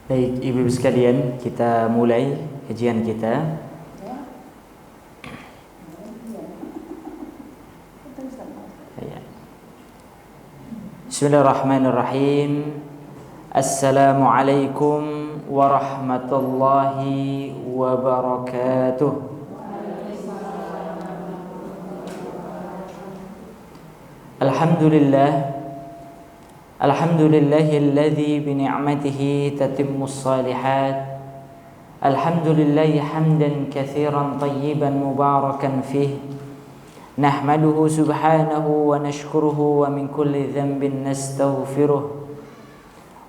Baik, ibu-ibu sekalian, kita mulai kajian kita. Bismillahirrahmanirrahim. Assalamualaikum warahmatullahi wabarakatuh. Alhamdulillah. Alhamdulillahilladzi bini'matihi tatimmus shalihat. Alhamdulillahi hamdan katsiran tayyiban mubarakan fih. Nahmaduhu subhanahu wa nashkuruhu wa min kulli dhanbin nastaghfiruh.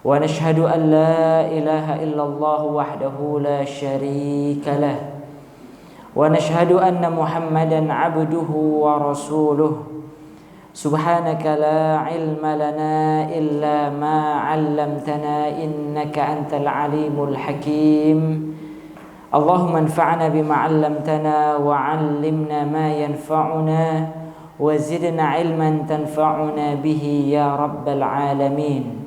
Wa nashhadu an la ilaha illallah wahdahu la syarika lah. Wa nashhadu anna Muhammadan abduhu wa rasuluh. Subhanaka la ilma lana illa ma 'allamtana innaka antal alimul hakim. Allahumma anfa'na bima 'allamtana wa 'allimna ma yanfa'una wa zidna 'ilman tanfa'una bihi ya rabbal alamin.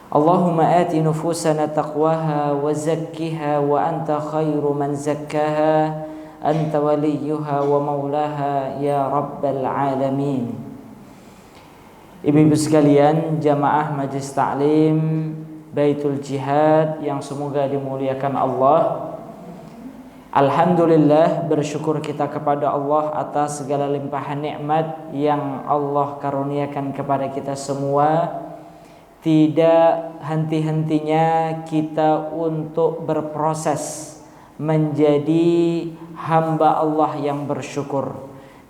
Allahumma ati nufusana taqwaha wa zakkiha wa anta khairu man zakkaha anta waliyuha wa maulaha ya rabbal alamin. Ibu-ibu sekalian, jamaah Majelis Ta'lim Baitul Jihad yang semoga dimuliakan Allah. Alhamdulillah, bersyukur kita kepada Allah atas segala limpahan nikmat yang Allah karuniakan kepada kita semua. Tidak henti-hentinya kita untuk berproses menjadi hamba Allah yang bersyukur.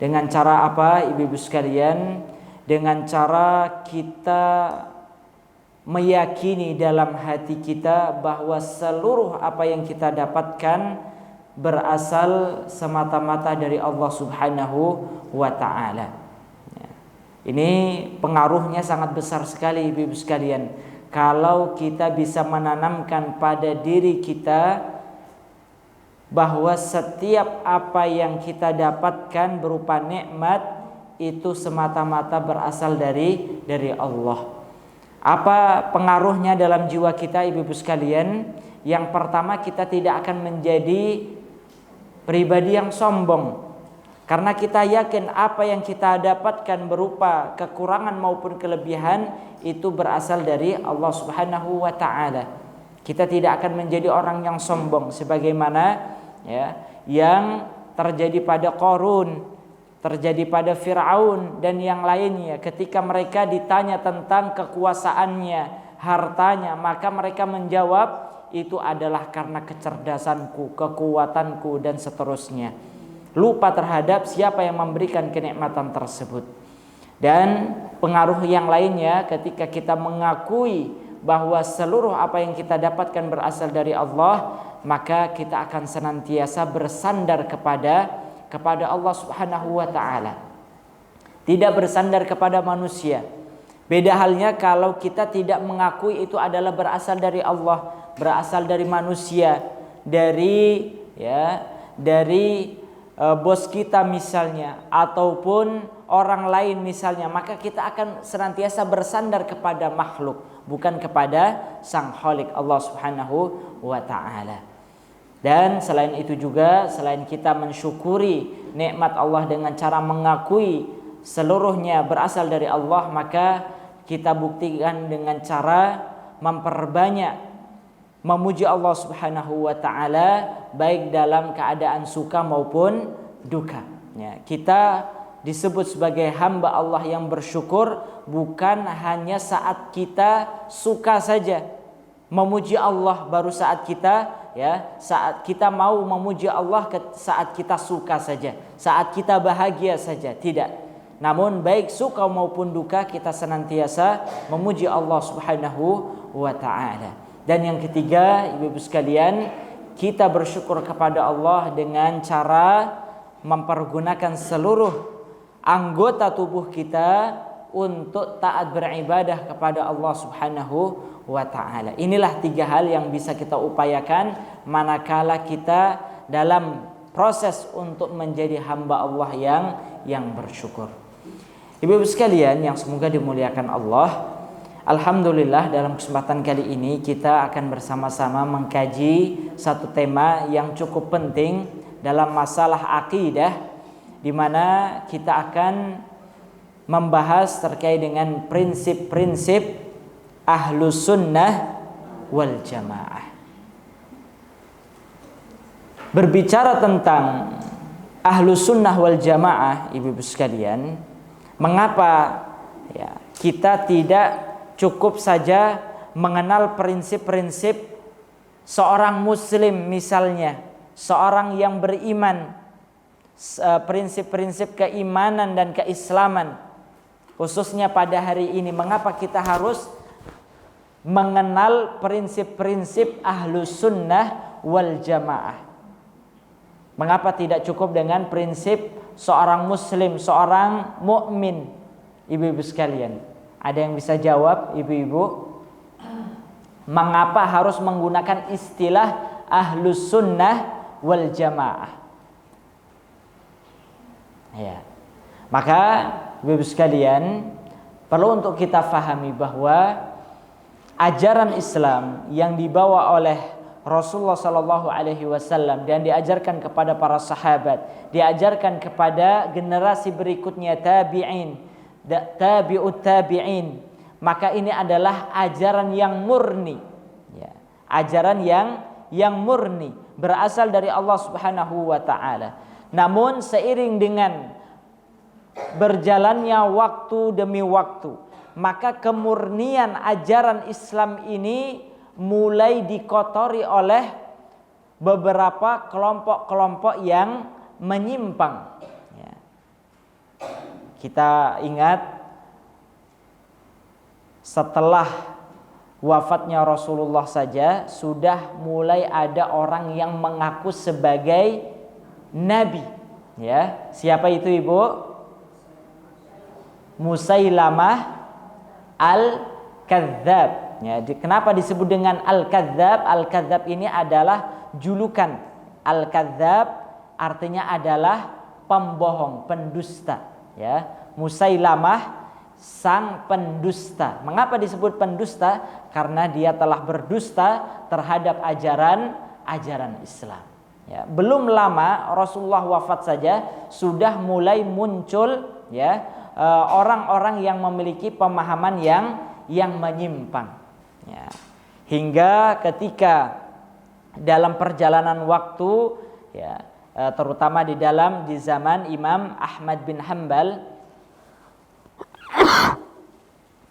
Dengan cara apa, ibu-ibu sekalian? Dengan cara kita meyakini dalam hati kita bahwa seluruh apa yang kita dapatkan berasal semata-mata dari Allah Subhanahu wa ta'ala. Ini pengaruhnya sangat besar sekali, ibu-ibu sekalian. Kalau kita bisa menanamkan pada diri kita bahwa setiap apa yang kita dapatkan berupa nikmat itu semata-mata berasal dari Allah. Apa pengaruhnya dalam jiwa kita, ibu-ibu sekalian? Yang pertama, kita tidak akan menjadi pribadi yang sombong, karena kita yakin apa yang kita dapatkan berupa kekurangan maupun kelebihan itu berasal dari Allah Subhanahu wa ta'ala. Kita tidak akan menjadi orang yang sombong sebagaimana yang terjadi pada Qarun, terjadi pada Fir'aun dan yang lainnya. Ketika mereka ditanya tentang kekuasaannya, hartanya, maka mereka menjawab, itu adalah karena kecerdasanku, kekuatanku, dan seterusnya. Lupa terhadap siapa yang memberikan kenikmatan tersebut. Dan pengaruh yang lainnya, ketika kita mengakui bahwa seluruh apa yang kita dapatkan berasal dari Allah, maka kita akan senantiasa bersandar kepada Allah Subhanahu wa ta'ala, tidak bersandar kepada manusia. Beda halnya kalau kita tidak mengakui itu adalah berasal dari Allah, berasal dari manusia, dari bos kita misalnya, ataupun orang lain misalnya, maka kita akan senantiasa bersandar kepada makhluk, bukan kepada Sang Khalik Allah Subhanahu wa ta'ala. Dan selain itu juga, selain kita mensyukuri nikmat Allah dengan cara mengakui seluruhnya berasal dari Allah, maka kita buktikan dengan cara memperbanyak memuji Allah Subhanahu wa ta'ala, baik dalam keadaan suka maupun duka. Kita disebut sebagai hamba Allah yang bersyukur bukan hanya saat kita suka saja memuji Allah, baru saat kita saat kita mau memuji Allah saat kita suka saja, saat kita bahagia saja, tidak. Namun baik suka maupun duka kita senantiasa memuji Allah Subhanahu wa ta'ala. Dan yang ketiga, ibu-ibu sekalian, kita bersyukur kepada Allah dengan cara mempergunakan seluruh anggota tubuh kita untuk taat beribadah kepada Allah Subhanahu wa ta'ala. Inilah tiga hal yang bisa kita upayakan manakala kita dalam proses untuk menjadi hamba Allah yang bersyukur. Ibu-ibu sekalian yang semoga dimuliakan Allah, Alhamdulillah dalam kesempatan kali ini kita akan bersama-sama mengkaji satu tema yang cukup penting dalam masalah akidah, di mana kita akan membahas terkait dengan prinsip-prinsip Ahlus Sunnah wal Jamaah. Berbicara tentang Ahlus Sunnah wal Jamaah, ibu-ibu sekalian, mengapa kita tidak cukup saja mengenal prinsip-prinsip seorang muslim, misalnya seorang yang beriman, prinsip-prinsip keimanan dan keislaman, khususnya pada hari ini. Mengapa kita harus mengenal prinsip-prinsip Ahlus Sunnah wal Jamaah? Mengapa tidak cukup dengan prinsip seorang muslim, seorang mukmin, ibu-ibu sekalian? Ada yang bisa jawab, ibu-ibu? Mengapa harus menggunakan istilah Ahlus Sunnah wal Jamaah? Ya. Maka ibu-ibu sekalian, perlu untuk kita fahami bahwa ajaran Islam yang dibawa oleh Rasulullah Sallallahu Alaihi Wasallam dan diajarkan kepada para sahabat, diajarkan kepada generasi berikutnya tabi'in, tabi'ut tabi'in, maka ini adalah ajaran yang murni, ya, ajaran yang murni, berasal dari Allah Subhanahu wa taala. Namun seiring dengan berjalannya waktu demi waktu, maka kemurnian ajaran Islam ini mulai dikotori oleh beberapa kelompok-kelompok yang menyimpang. Kita ingat setelah wafatnya Rasulullah saja sudah mulai ada orang yang mengaku sebagai nabi. Ya, siapa itu, Ibu? Musailamah Al-Kadzdzab. Ya, kenapa disebut dengan Al-Kadzdzab? Al-Kadzdzab ini adalah julukan. Al-Kadzdzab artinya adalah pembohong, pendusta. Ya, Musailamah sang pendusta. Mengapa disebut pendusta? Karena dia telah berdusta terhadap ajaran Islam. Ya, belum lama Rasulullah wafat saja sudah mulai muncul orang-orang yang memiliki pemahaman yang menyimpang. Ya, hingga ketika dalam perjalanan waktu, terutama di zaman Imam Ahmad bin Hanbal,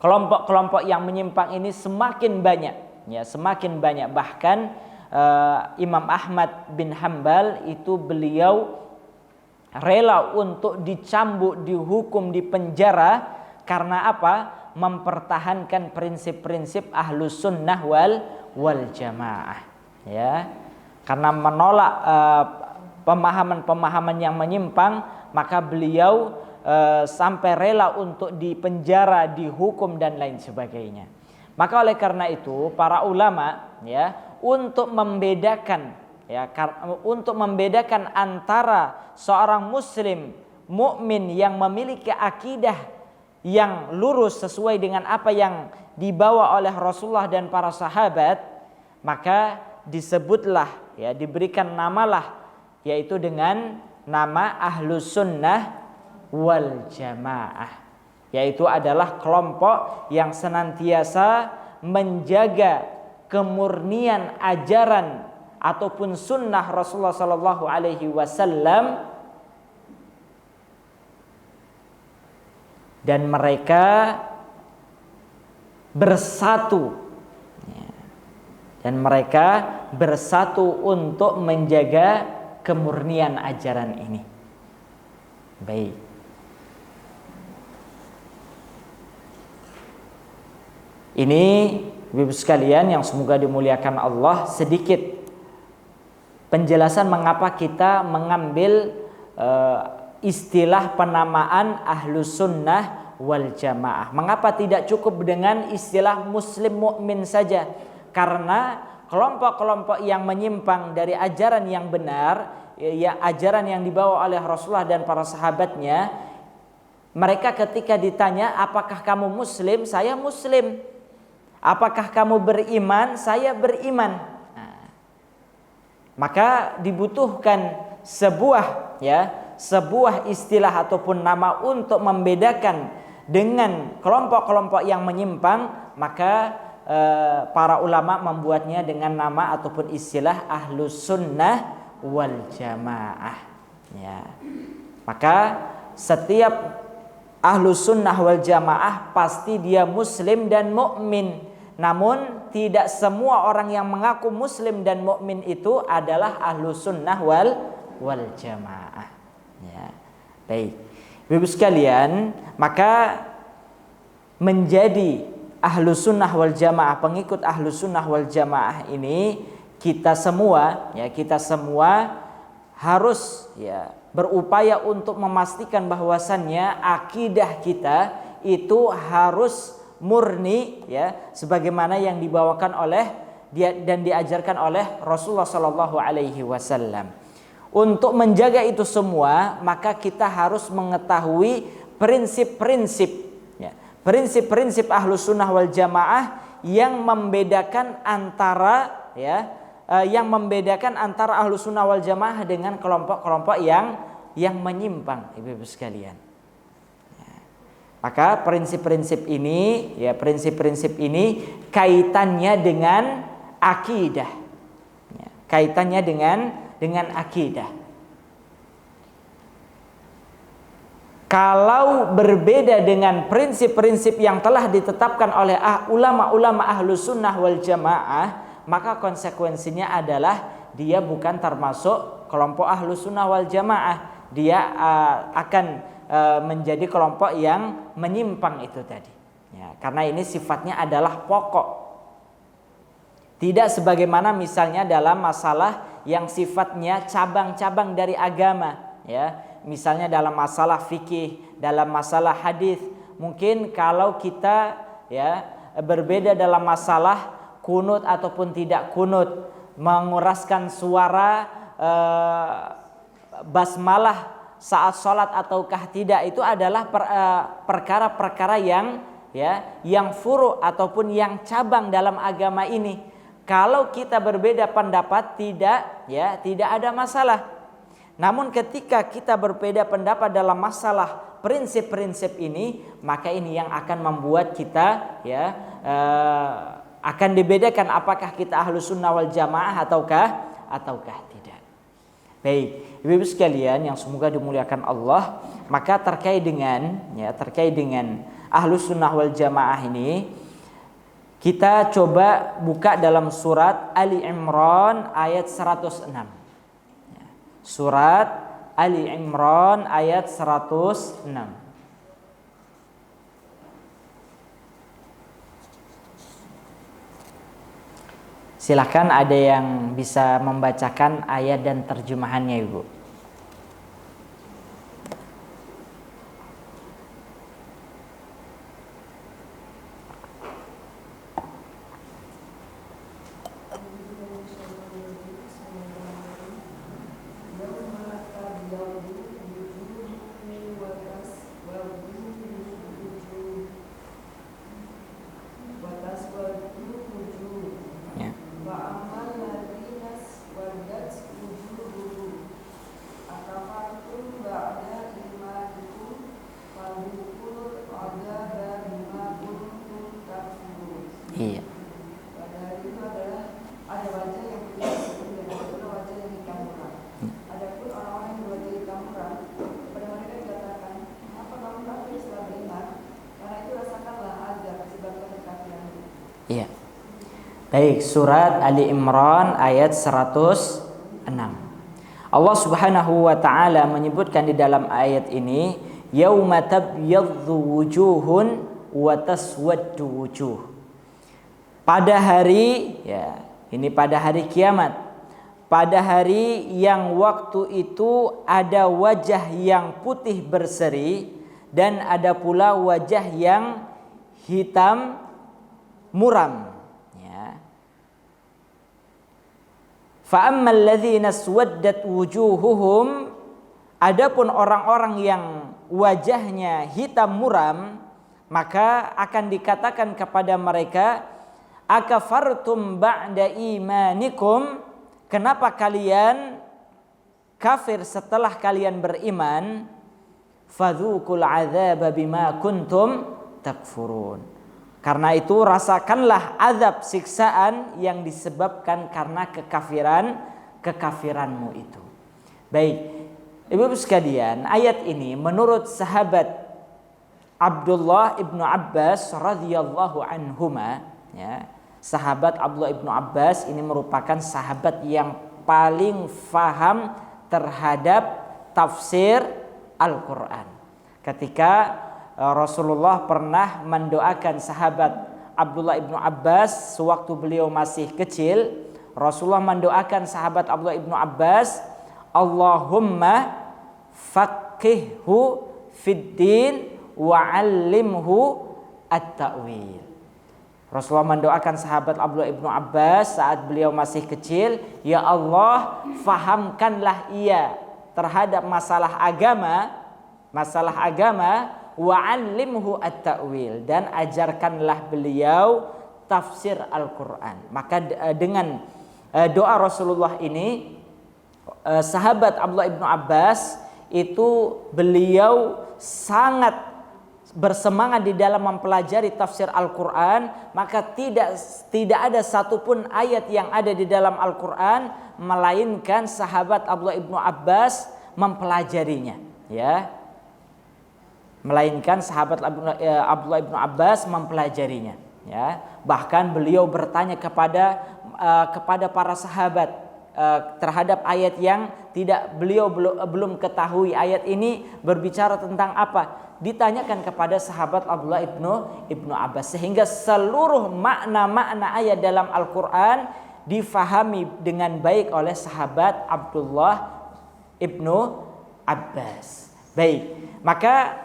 kelompok-kelompok yang menyimpang ini semakin banyak, semakin banyak. Bahkan Imam Ahmad bin Hanbal itu beliau rela untuk dicambuk, dihukum, dipenjara karena apa? Mempertahankan prinsip-prinsip Ahlus Sunnah wal Jamaah. Ya, karena menolak pemahaman-pemahaman yang menyimpang, maka beliau sampai rela untuk dipenjara, dihukum dan lain sebagainya. Maka oleh karena itu para ulama untuk membedakan antara seorang muslim mukmin yang memiliki akidah yang lurus sesuai dengan apa yang dibawa oleh Rasulullah dan para sahabat, maka disebutlah, diberikan namalah, yaitu dengan nama Ahlus Sunnah wal Jamaah, yaitu adalah kelompok yang senantiasa menjaga kemurnian ajaran ataupun sunnah Rasulullah Sallallahu Alaihi Wasallam, dan mereka bersatu untuk menjaga kemurnian ajaran ini. Baik. Ini ibu sekalian yang semoga dimuliakan Allah, sedikit penjelasan mengapa kita mengambil istilah penamaan Ahlus Sunnah wal Jamaah. Mengapa tidak cukup dengan istilah muslim mukmin saja? Karena kelompok-kelompok yang menyimpang dari ajaran yang benar, ajaran yang dibawa oleh Rasulullah dan para sahabatnya, mereka ketika ditanya apakah kamu muslim, saya muslim. apakah kamu beriman? Saya beriman. Nah, maka dibutuhkan sebuah istilah ataupun nama untuk membedakan dengan kelompok-kelompok yang menyimpang. Maka para ulama membuatnya dengan nama ataupun istilah Ahlus Sunnah wal Jamaah. Ya. Maka setiap Ahlus Sunnah wal Jamaah pasti dia muslim dan mukmin. Namun tidak semua orang yang mengaku muslim dan mukmin itu adalah Ahlus Sunnah wal Jamaah. Ya. Baik. Ibu sekalian, maka menjadi Ahlus Sunnah wal Jamaah, pengikut Ahlus Sunnah wal Jamaah ini kita semua harus berupaya untuk memastikan bahwasannya akidah kita itu harus murni sebagaimana yang dibawakan oleh dan diajarkan oleh Rasulullah sallallahu alaihi wasallam. Untuk menjaga itu semua, maka kita harus mengetahui prinsip-prinsip Ahlus Sunnah wal Jamaah yang membedakan antara Ahlus Sunnah wal Jamaah dengan kelompok-kelompok yang menyimpang, ibu-ibu sekalian. Maka prinsip-prinsip ini kaitannya dengan akidah. Kaitannya dengan akidah. Kalau berbeda dengan prinsip-prinsip yang telah ditetapkan oleh ulama-ulama Ahlus Sunnah wal Jamaah, maka konsekuensinya adalah dia bukan termasuk kelompok Ahlus Sunnah wal Jamaah. Dia akan menjadi kelompok yang menyimpang itu tadi. Karena ini sifatnya adalah pokok. Tidak sebagaimana misalnya dalam masalah yang sifatnya cabang-cabang dari agama. Misalnya dalam masalah fikih, dalam masalah hadis. Mungkin kalau kita berbeda dalam masalah kunut ataupun tidak kunut, menguraskan suara basmalah saat sholat ataukah tidak, itu adalah perkara-perkara yang furu ataupun yang cabang dalam agama ini. Kalau kita berbeda pendapat tidak ada masalah. Namun ketika kita berbeda pendapat dalam masalah prinsip-prinsip ini, maka ini yang akan membuat kita akan dibedakan apakah kita Ahlus Sunnah wal Jamaah ataukah tidak. Baik, ibu-ibu sekalian yang semoga dimuliakan Allah, maka terkait dengan Ahlus Sunnah wal Jamaah ini, kita coba buka dalam surat Ali Imran ayat 106. Surat Ali Imran ayat 106. Silakan ada yang bisa membacakan ayat dan terjemahannya, Ibu. Iya. Iya. Baik, surat Ali Imran ayat 106. Allah Subhanahu wa taala menyebutkan di dalam ayat ini, yauma tabyaddu wujuhun wa taswaddu wujuh. Pada hari pada hari kiamat, pada hari yang waktu itu ada wajah yang putih berseri dan ada pula wajah yang hitam muram. Fa ammal ladzina aswaddat wujuhuhum, adapun orang-orang yang wajahnya hitam muram, maka akan dikatakan kepada mereka, akafartum ba'da imanikum, kenapa kalian kafir setelah kalian beriman? Fadzuqul adzaba bima kuntum takfurun. Karena itu rasakanlah azab siksaan yang disebabkan karena kekafiranmu itu. Baik, Ibu-ibu sekalian, ayat ini menurut sahabat Abdullah ibnu Abbas radhiyallahu anhuma, ya, sahabat Abdullah ibnu Abbas ini merupakan sahabat yang paling faham terhadap tafsir Al-Quran. Ketika Rasulullah pernah mendoakan sahabat Abdullah ibnu Abbas sewaktu beliau masih kecil, Rasulullah mendoakan sahabat Abdullah ibnu Abbas, Allahumma faqihhu fid din wa 'allimhu at-ta'wil. Rasulullah mendoakan sahabat Abdullah ibnu Abbas saat beliau masih kecil, ya Allah, fahamkanlah ia terhadap masalah agama, wa 'allimhu at-ta'wil, dan ajarkanlah beliau tafsir Al-Quran. Maka dengan doa Rasulullah ini, sahabat Abdullah ibnu Abbas itu beliau sangat bersemangat di dalam mempelajari tafsir Al-Quran. Maka tidak ada satupun ayat yang ada di dalam Al-Quran melainkan sahabat Abdullah ibnu Abbas mempelajarinya, ya. Melainkan sahabat Abdullah ibnu Abbas mempelajarinya, ya. Bahkan beliau bertanya kepada para sahabat terhadap ayat yang beliau belum ketahui. Ayat ini berbicara tentang apa? Ditanyakan kepada sahabat Abdullah ibnu Abbas, sehingga seluruh makna-makna ayat dalam Al-Quran difahami dengan baik oleh sahabat Abdullah ibnu Abbas. Baik, maka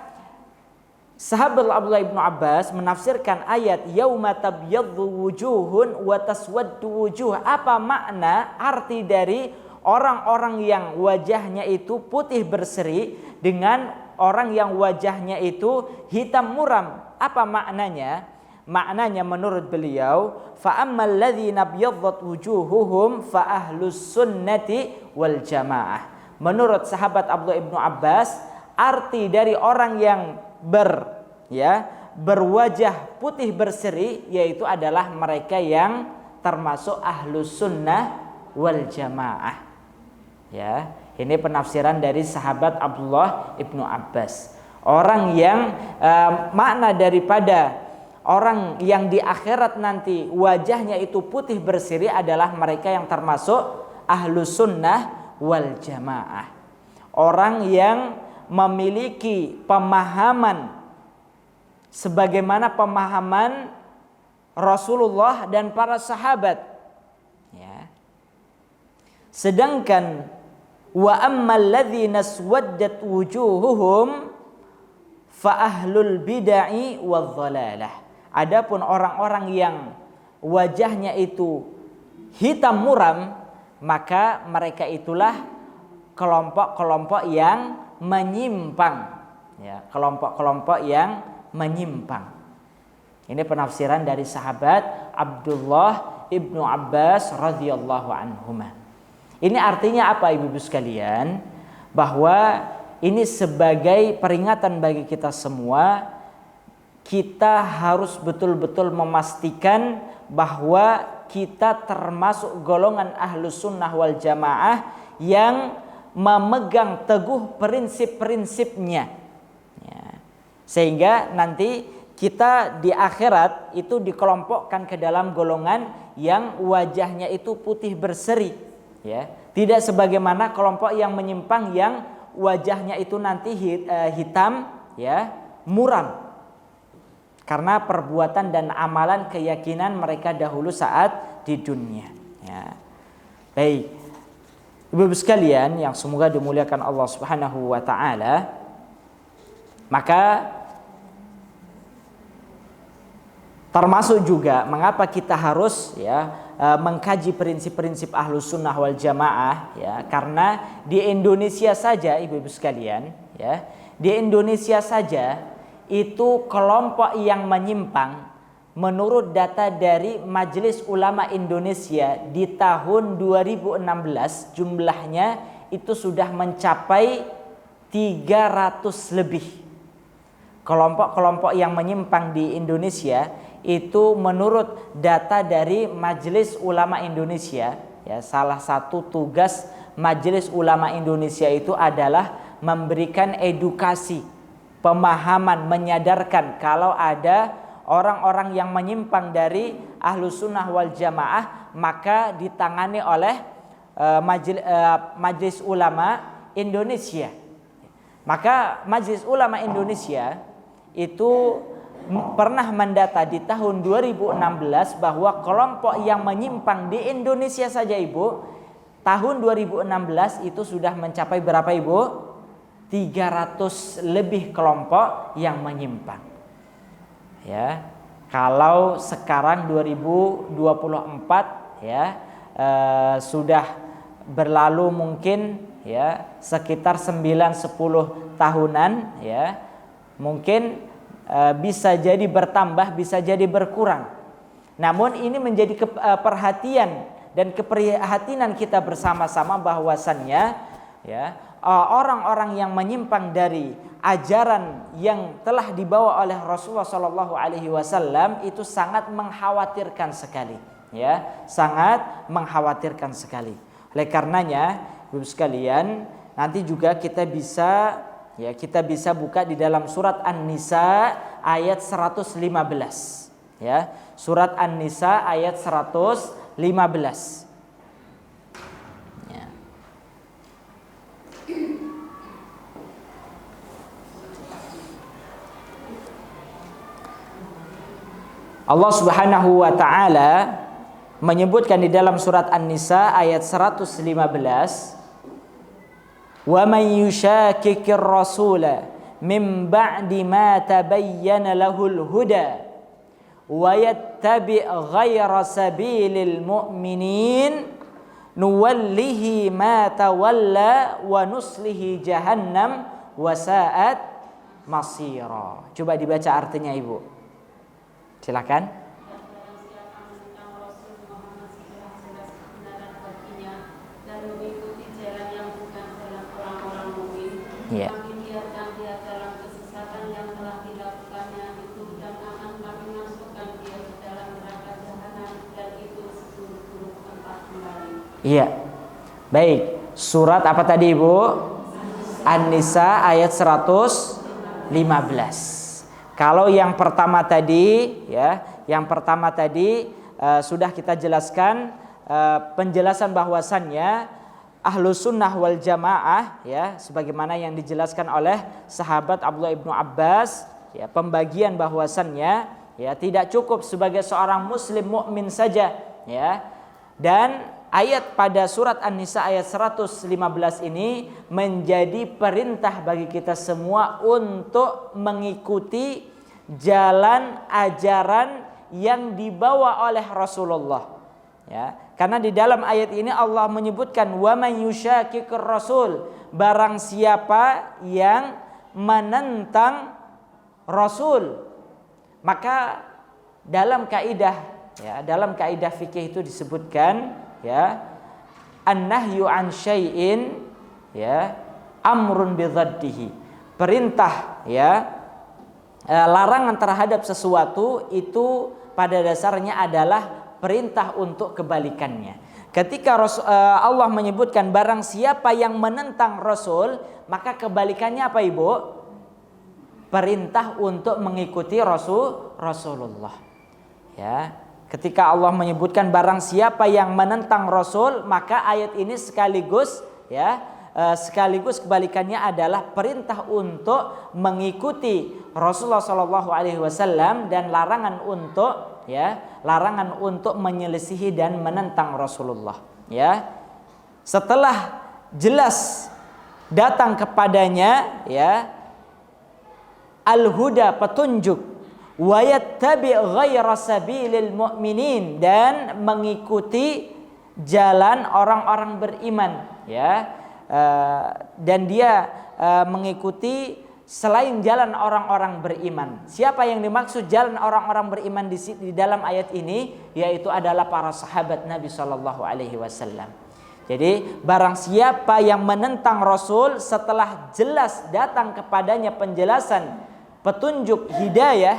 sahabat Abdullah ibnu Abbas menafsirkan ayat yauma tabyaddu wujuhun wa taswaddu wujuh. Apa makna arti dari orang-orang yang wajahnya itu putih berseri dengan orang yang wajahnya itu hitam muram? Apa maknanya? Maknanya menurut beliau, fa ammal ladzina byaddat wujuhuhum fa ahlus sunnati wal jamaah. Menurut sahabat Abdullah ibnu Abbas, arti dari orang yang berwajah putih berseri yaitu adalah mereka yang termasuk ahlus sunnah wal jamaah. Ya, ini penafsiran dari sahabat Abdullah ibnu Abbas. Orang yang makna daripada orang yang di akhirat nanti wajahnya itu putih berseri adalah mereka yang termasuk ahlus sunnah wal jamaah. Orang yang memiliki pemahaman sebagaimana pemahaman Rasulullah dan para sahabat, ya. Sedangkan wa ammal ladzina swaddat wujuhuhum fa ahlul bid'ah wadh-dhalalah. Adapun orang-orang yang wajahnya itu hitam muram, maka mereka itulah kelompok-kelompok yang menyimpang, ya, kelompok-kelompok yang menyimpang. Ini penafsiran dari sahabat Abdullah ibnu Abbas radhiyallahu anhuma. Ini artinya apa, ibu-ibu sekalian? Bahwa ini sebagai peringatan bagi kita semua. Kita harus betul-betul memastikan bahwa kita termasuk golongan ahlus sunnah wal jamaah yang memegang teguh prinsip-prinsipnya, ya. Sehingga nanti kita di akhirat itu dikelompokkan ke dalam golongan yang wajahnya itu putih berseri, ya. Tidak sebagaimana kelompok yang menyimpang yang wajahnya itu nanti hitam, ya, muram, karena perbuatan dan amalan keyakinan mereka dahulu saat di dunia, ya. Baik, ibu-ibu sekalian yang semoga dimuliakan Allah Subhanahu wa taala, maka termasuk juga mengapa kita harus, ya, mengkaji prinsip-prinsip ahlus sunnah wal jamaah, ya, karena di Indonesia saja, ibu-ibu sekalian, ya, di Indonesia saja itu kelompok yang menyimpang menurut data dari Majelis Ulama Indonesia di tahun 2016 jumlahnya itu sudah mencapai 300 lebih kelompok-kelompok yang menyimpang di Indonesia. Itu menurut data dari Majelis Ulama Indonesia, ya, salah satu tugas Majelis Ulama Indonesia itu adalah memberikan edukasi, pemahaman, menyadarkan kalau ada orang-orang yang menyimpang dari Ahlus Sunnah wal Jamaah, maka ditangani oleh Majelis Ulama Indonesia. Maka Majelis Ulama Indonesia itu pernah mendata di tahun 2016 bahwa kelompok yang menyimpang di Indonesia saja Ibu, tahun 2016 itu sudah mencapai berapa Ibu? 300 lebih kelompok yang menyimpang. Ya, kalau sekarang 2024 ya sudah berlalu mungkin ya sekitar 9-10 tahunan ya, mungkin bisa jadi bertambah, bisa jadi berkurang. Namun ini menjadi perhatian dan keprihatinan kita bersama-sama bahwasannya ya orang-orang yang menyimpang dari ajaran yang telah dibawa oleh Rasulullah SAW itu sangat mengkhawatirkan sekali, ya, sangat mengkhawatirkan sekali. Oleh karenanya, Ibu sekalian, nanti juga kita bisa buka di dalam surat An-Nisa ayat 115. Ya, surat An-Nisa ayat 115. Ya. Allah Subhanahu wa taala menyebutkan di dalam surat An-Nisa ayat 115, wa may yushakikir rasula min ba'di ma tabayyana lahul huda wa yattabi' ghayra sabilil mu'minin nuwallihi ma tawalla wa nuslihi jahannam wa sa'at masira. Coba dibaca artinya Ibu. Silakan. Ya. Iya. Baik. Surat apa tadi Ibu? An-Nisa ayat 115. Kalau yang pertama tadi ya, sudah kita jelaskan penjelasan bahwasannya Ahlus Sunnah wal Jamaah ya, sebagaimana yang dijelaskan oleh sahabat Abdullah ibnu Abbas ya, pembagian bahwasannya ya tidak cukup sebagai seorang muslim mukmin saja ya. Dan ayat pada surat An-Nisa ayat 115 ini menjadi perintah bagi kita semua untuk mengikuti jalan ajaran yang dibawa oleh Rasulullah. Ya, karena di dalam ayat ini Allah menyebutkan wa may yushaqiqir rasul, barang siapa yang menentang Rasul. Maka dalam kaidah fikih itu disebutkan ya, an-nahyu an syai'in ya amrun bi dhaddihi. Perintah ya, larangan terhadap sesuatu itu pada dasarnya adalah perintah untuk kebalikannya. Ketika Allah menyebutkan barang siapa yang menentang Rasul, maka kebalikannya apa Ibu? Perintah untuk mengikuti Rasulullah. Ya, ketika Allah menyebutkan barang siapa yang menentang Rasul, maka ayat ini sekaligus kebalikannya adalah perintah untuk mengikuti Rasulullah SAW dan larangan untuk menyelisihi dan menentang Rasulullah. Ya, setelah jelas datang kepadanya ya al-huda, petunjuk, wa yattabi' ghaira sabilil mu'minin, dan mengikuti jalan orang-orang beriman ya, dan dia mengikuti selain jalan orang-orang beriman. Siapa yang dimaksud jalan orang-orang beriman di dalam ayat ini? Yaitu adalah para sahabat Nabi Shallallahu Alaihi Wasallam. Jadi barang siapa yang menentang Rasul setelah jelas datang kepadanya penjelasan, petunjuk, hidayah,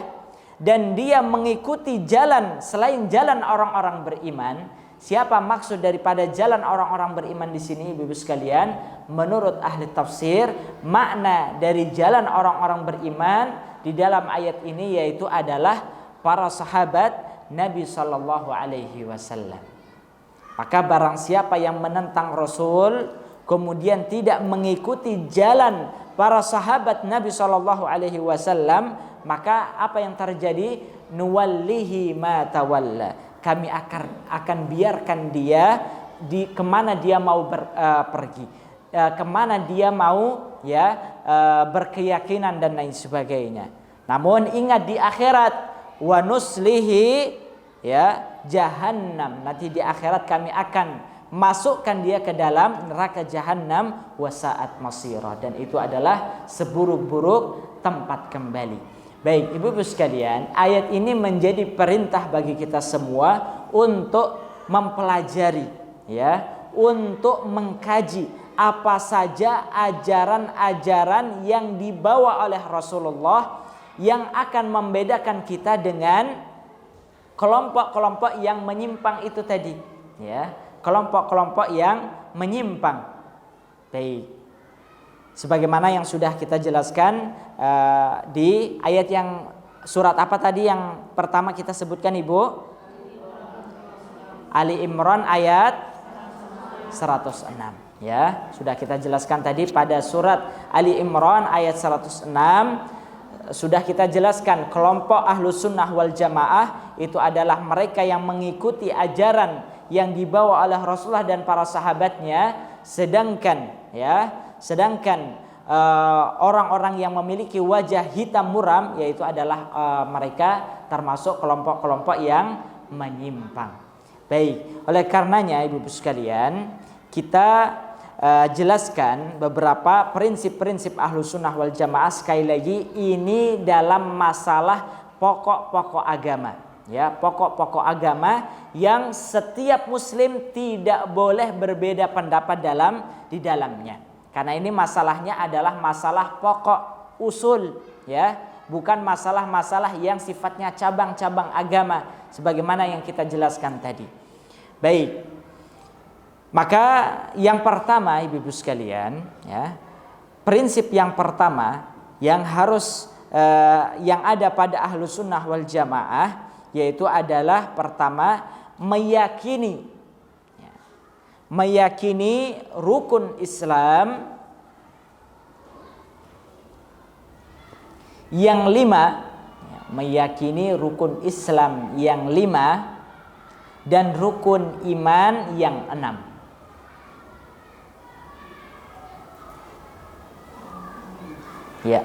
dan dia mengikuti jalan selain jalan orang-orang beriman. Siapa maksud daripada jalan orang-orang beriman di sini, Ibu-ibu sekalian? Menurut ahli tafsir, makna dari jalan orang-orang beriman di dalam ayat ini yaitu adalah para sahabat Nabi Shallallahu Alaihi Wasallam. Maka barang siapa yang menentang Rasul, kemudian tidak mengikuti jalan para sahabat Nabi Shallallahu Alaihi Wasallam, maka apa yang terjadi? Nuwallihi ma tawalla. Kami akan biarkan dia kemana dia mau pergi, kemana dia mau berkeyakinan dan lain sebagainya. Namun ingat di akhirat, wa nuslihi jahannam. Nanti di akhirat kami akan masukkan dia ke dalam neraka jahannam, wasaat masira, dan itu adalah seburuk-buruk tempat kembali. Baik, Ibu-ibu sekalian, ayat ini menjadi perintah bagi kita semua untuk mempelajari, untuk mengkaji apa saja ajaran-ajaran yang dibawa oleh Rasulullah yang akan membedakan kita dengan kelompok-kelompok yang menyimpang itu tadi, kelompok-kelompok yang menyimpang. Baik. Sebagaimana yang sudah kita jelaskan di ayat yang surat apa tadi yang pertama kita sebutkan, Ibu? Ali Imran ayat 106. Ya, sudah kita jelaskan tadi pada surat Ali Imran ayat 106. Sudah kita jelaskan kelompok Ahlus Sunnah wal Jamaah itu adalah mereka yang mengikuti ajaran yang dibawa oleh Rasulullah dan para sahabatnya, sedangkan orang-orang yang memiliki wajah hitam muram yaitu adalah mereka termasuk kelompok-kelompok yang menyimpang. Baik, oleh karenanya Ibu-ibu sekalian, kita jelaskan beberapa prinsip-prinsip Ahlus Sunnah wal Jamaah. Sekali lagi, ini dalam masalah pokok-pokok agama, pokok-pokok agama yang setiap muslim tidak boleh berbeda pendapat di dalamnya. Karena ini masalahnya adalah masalah pokok usul, bukan masalah-masalah yang sifatnya cabang-cabang agama sebagaimana yang kita jelaskan tadi. Baik. Maka yang pertama, Ibu-ibu sekalian, prinsip yang pertama yang harus yang ada pada Ahlus Sunnah wal Jamaah yaitu adalah pertama meyakini rukun Islam yang 5, meyakini rukun Islam yang 5 dan rukun iman yang 6. Ya.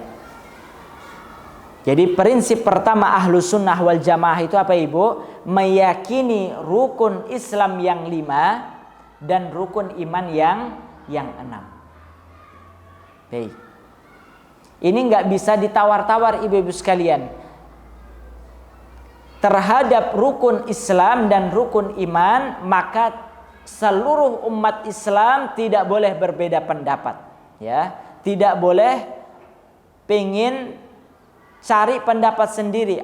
Jadi prinsip pertama Ahlus Sunnah wal Jamaah itu apa, Ibu? Meyakini rukun Islam yang 5 dan rukun iman yang 6. Baik. Ini nggak bisa ditawar-tawar, Ibu-ibu sekalian. Terhadap rukun Islam dan rukun iman, maka seluruh umat Islam tidak boleh berbeda pendapat, Tidak boleh pengen cari pendapat sendiri.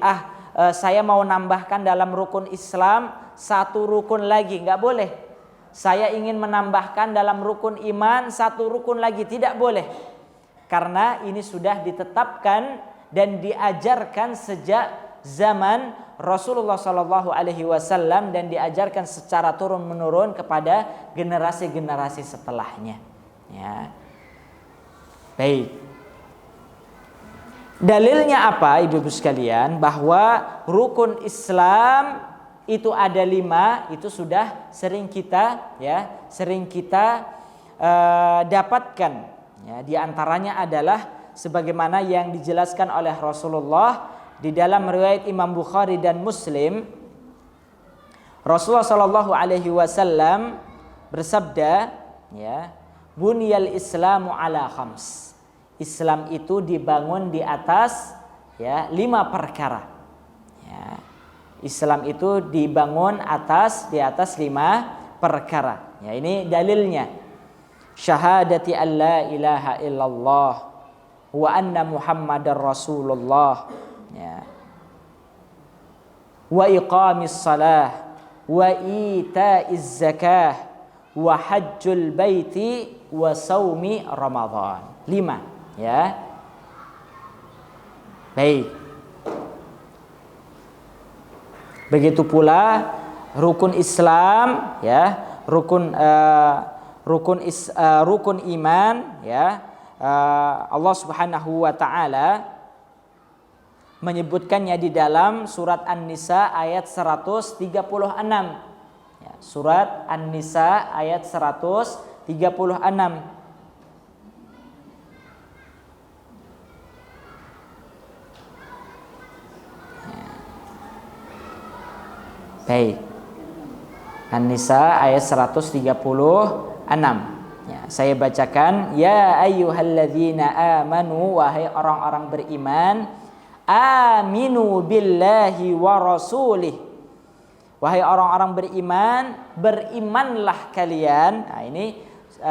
Saya mau nambahkan dalam rukun Islam 1 rukun lagi, nggak boleh. Saya ingin menambahkan dalam rukun iman 1 rukun lagi, tidak boleh. Karena ini sudah ditetapkan dan diajarkan sejak zaman Rasulullah Shallallahu Alaihi Wasallam dan diajarkan secara turun menurun kepada generasi-generasi setelahnya. Baik. Dalilnya apa, Ibu-ibu sekalian? Bahwa rukun Islam itu ada 5, itu sudah sering kita dapatkan. Di antaranya adalah sebagaimana yang dijelaskan oleh Rasulullah di dalam riwayat Imam Bukhari dan Muslim. Rasulullah Shallallahu Alaihi Wasallam bersabda, Bunyal Islamu ala khams. Islam itu dibangun di atas ya 5 perkara. Ya. Islam itu dibangun di atas 5 perkara. Ya, ini dalilnya. Syahadati an la ilaha illallah wa anna Muhammadar Rasulullah. Ya. Wa iqamis salah wa itaiz zakah wa hajjul baiti wa saumi Ramadan. 5, ya. Baik. Begitu pula rukun Islam, ya, rukun iman, ya. Allah Subhanahu wa taala menyebutkannya di dalam surat An-Nisa ayat 136. Ya, surat An-Nisa ayat 136. Baik. An-Nisa ayat 136. Ya, saya bacakan, ya ayyuhalladzina amanu, wahai orang-orang beriman, aminu billahi wa rasulih. Wahai orang-orang beriman, berimanlah kalian. Nah, ini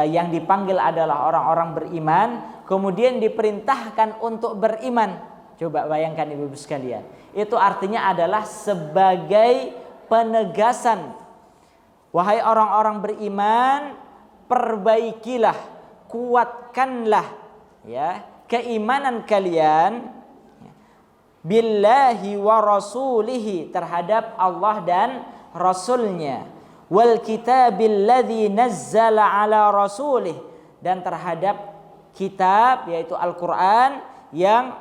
yang dipanggil adalah orang-orang beriman, kemudian diperintahkan untuk beriman. Coba bayangkan ibu-ibu sekalian. Itu artinya adalah sebagai penegasan. Wahai orang-orang beriman, perbaikilah, kuatkanlah ya keimanan kalian billahi wa rasulihi, terhadap Allah dan Rasulnya, wal kitabil ladzi nazzala ala rasulih, dan terhadap kitab yaitu Al-Quran yang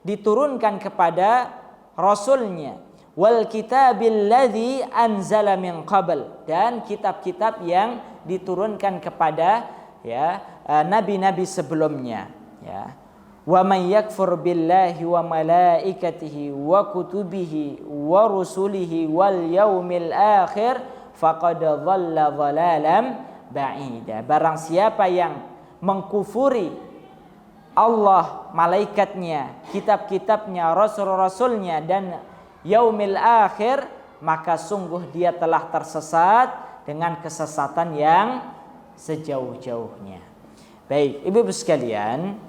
diturunkan kepada Rasulnya, wal kitabil ladzi anzala min qabl, dan kitab-kitab yang diturunkan kepada ya nabi-nabi sebelumnya, ya. Wa may yakfur billahi wa malaikatihi wa kutubihi wa rusulihi wal yaumil akhir faqad dhalla dhalalan ba'ida. Barang siapa yang mengkufuri Allah, malaikatnya, kitab-kitabnya, rasul-rasulnya, dan yaumil akhir, maka sungguh dia telah tersesat dengan kesesatan yang sejauh-jauhnya. Baik, ibu-ibu sekalian,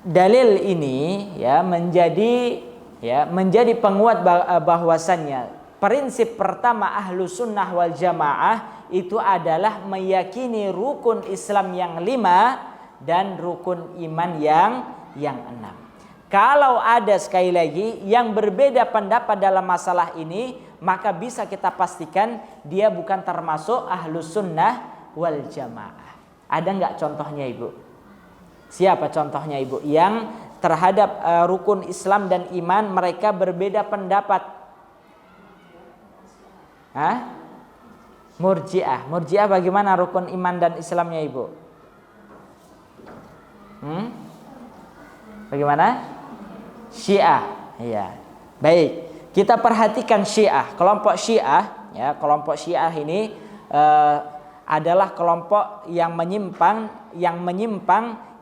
dalil ini ya menjadi penguat bahwasannya prinsip pertama ahlu sunnah wal jamaah itu adalah meyakini rukun Islam yang 5 dan rukun iman yang 6. Kalau ada sekali lagi yang berbeda pendapat dalam masalah ini, maka bisa kita pastikan dia bukan termasuk ahlu sunnah wal jamaah. Ada nggak contohnya ibu? Siapa contohnya ibu yang terhadap rukun Islam dan iman mereka berbeda pendapat? Murji'ah. Murji'ah bagaimana rukun iman dan Islamnya ibu? Bagaimana? Syiah. Iya. Baik. Kita perhatikan Syiah. Kelompok Syiah, ya, kelompok Syiah ini adalah kelompok yang menyimpang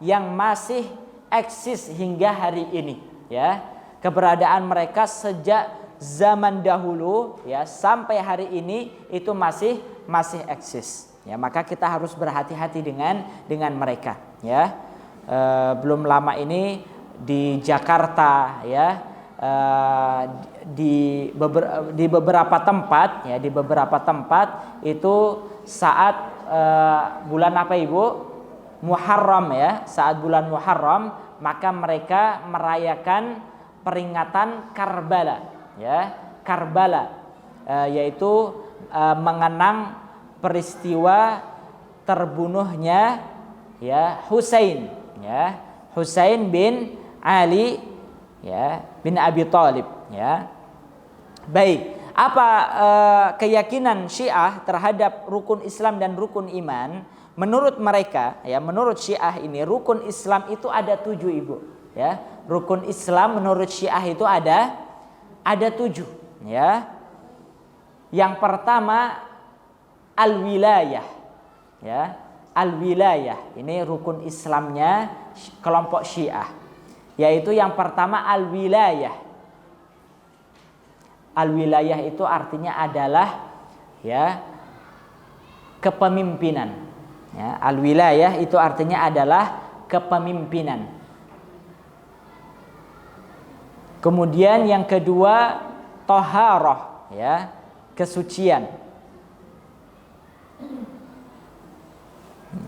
yang masih eksis hingga hari ini, ya. Keberadaan mereka sejak zaman dahulu ya sampai hari ini itu masih eksis, ya. Maka kita harus berhati-hati dengan mereka, ya. Belum lama ini di Jakarta, ya, di beberapa tempat, ya, di beberapa tempat itu saat bulan apa ibu? Muharram, ya, saat bulan Muharram, maka mereka merayakan peringatan Karbala, ya, Karbala, yaitu mengenang peristiwa terbunuhnya, ya, Husain, ya, Husain bin Ali, ya, bin Abi Thalib, ya. Baik, apa keyakinan Syiah terhadap rukun Islam dan rukun iman? Menurut mereka, ya, menurut Syiah ini rukun Islam itu ada 7 ibu, ya. Rukun Islam menurut Syiah itu ada 7, ya. Yang pertama al-wilayah, ya. al-wilayah. Ini rukun Islamnya kelompok Syiah. Yaitu yang pertama al-wilayah. Al-wilayah itu artinya adalah ya kepemimpinan. Ya, al-wilayah itu artinya adalah kepemimpinan. Kemudian yang kedua thaharah, ya, kesucian.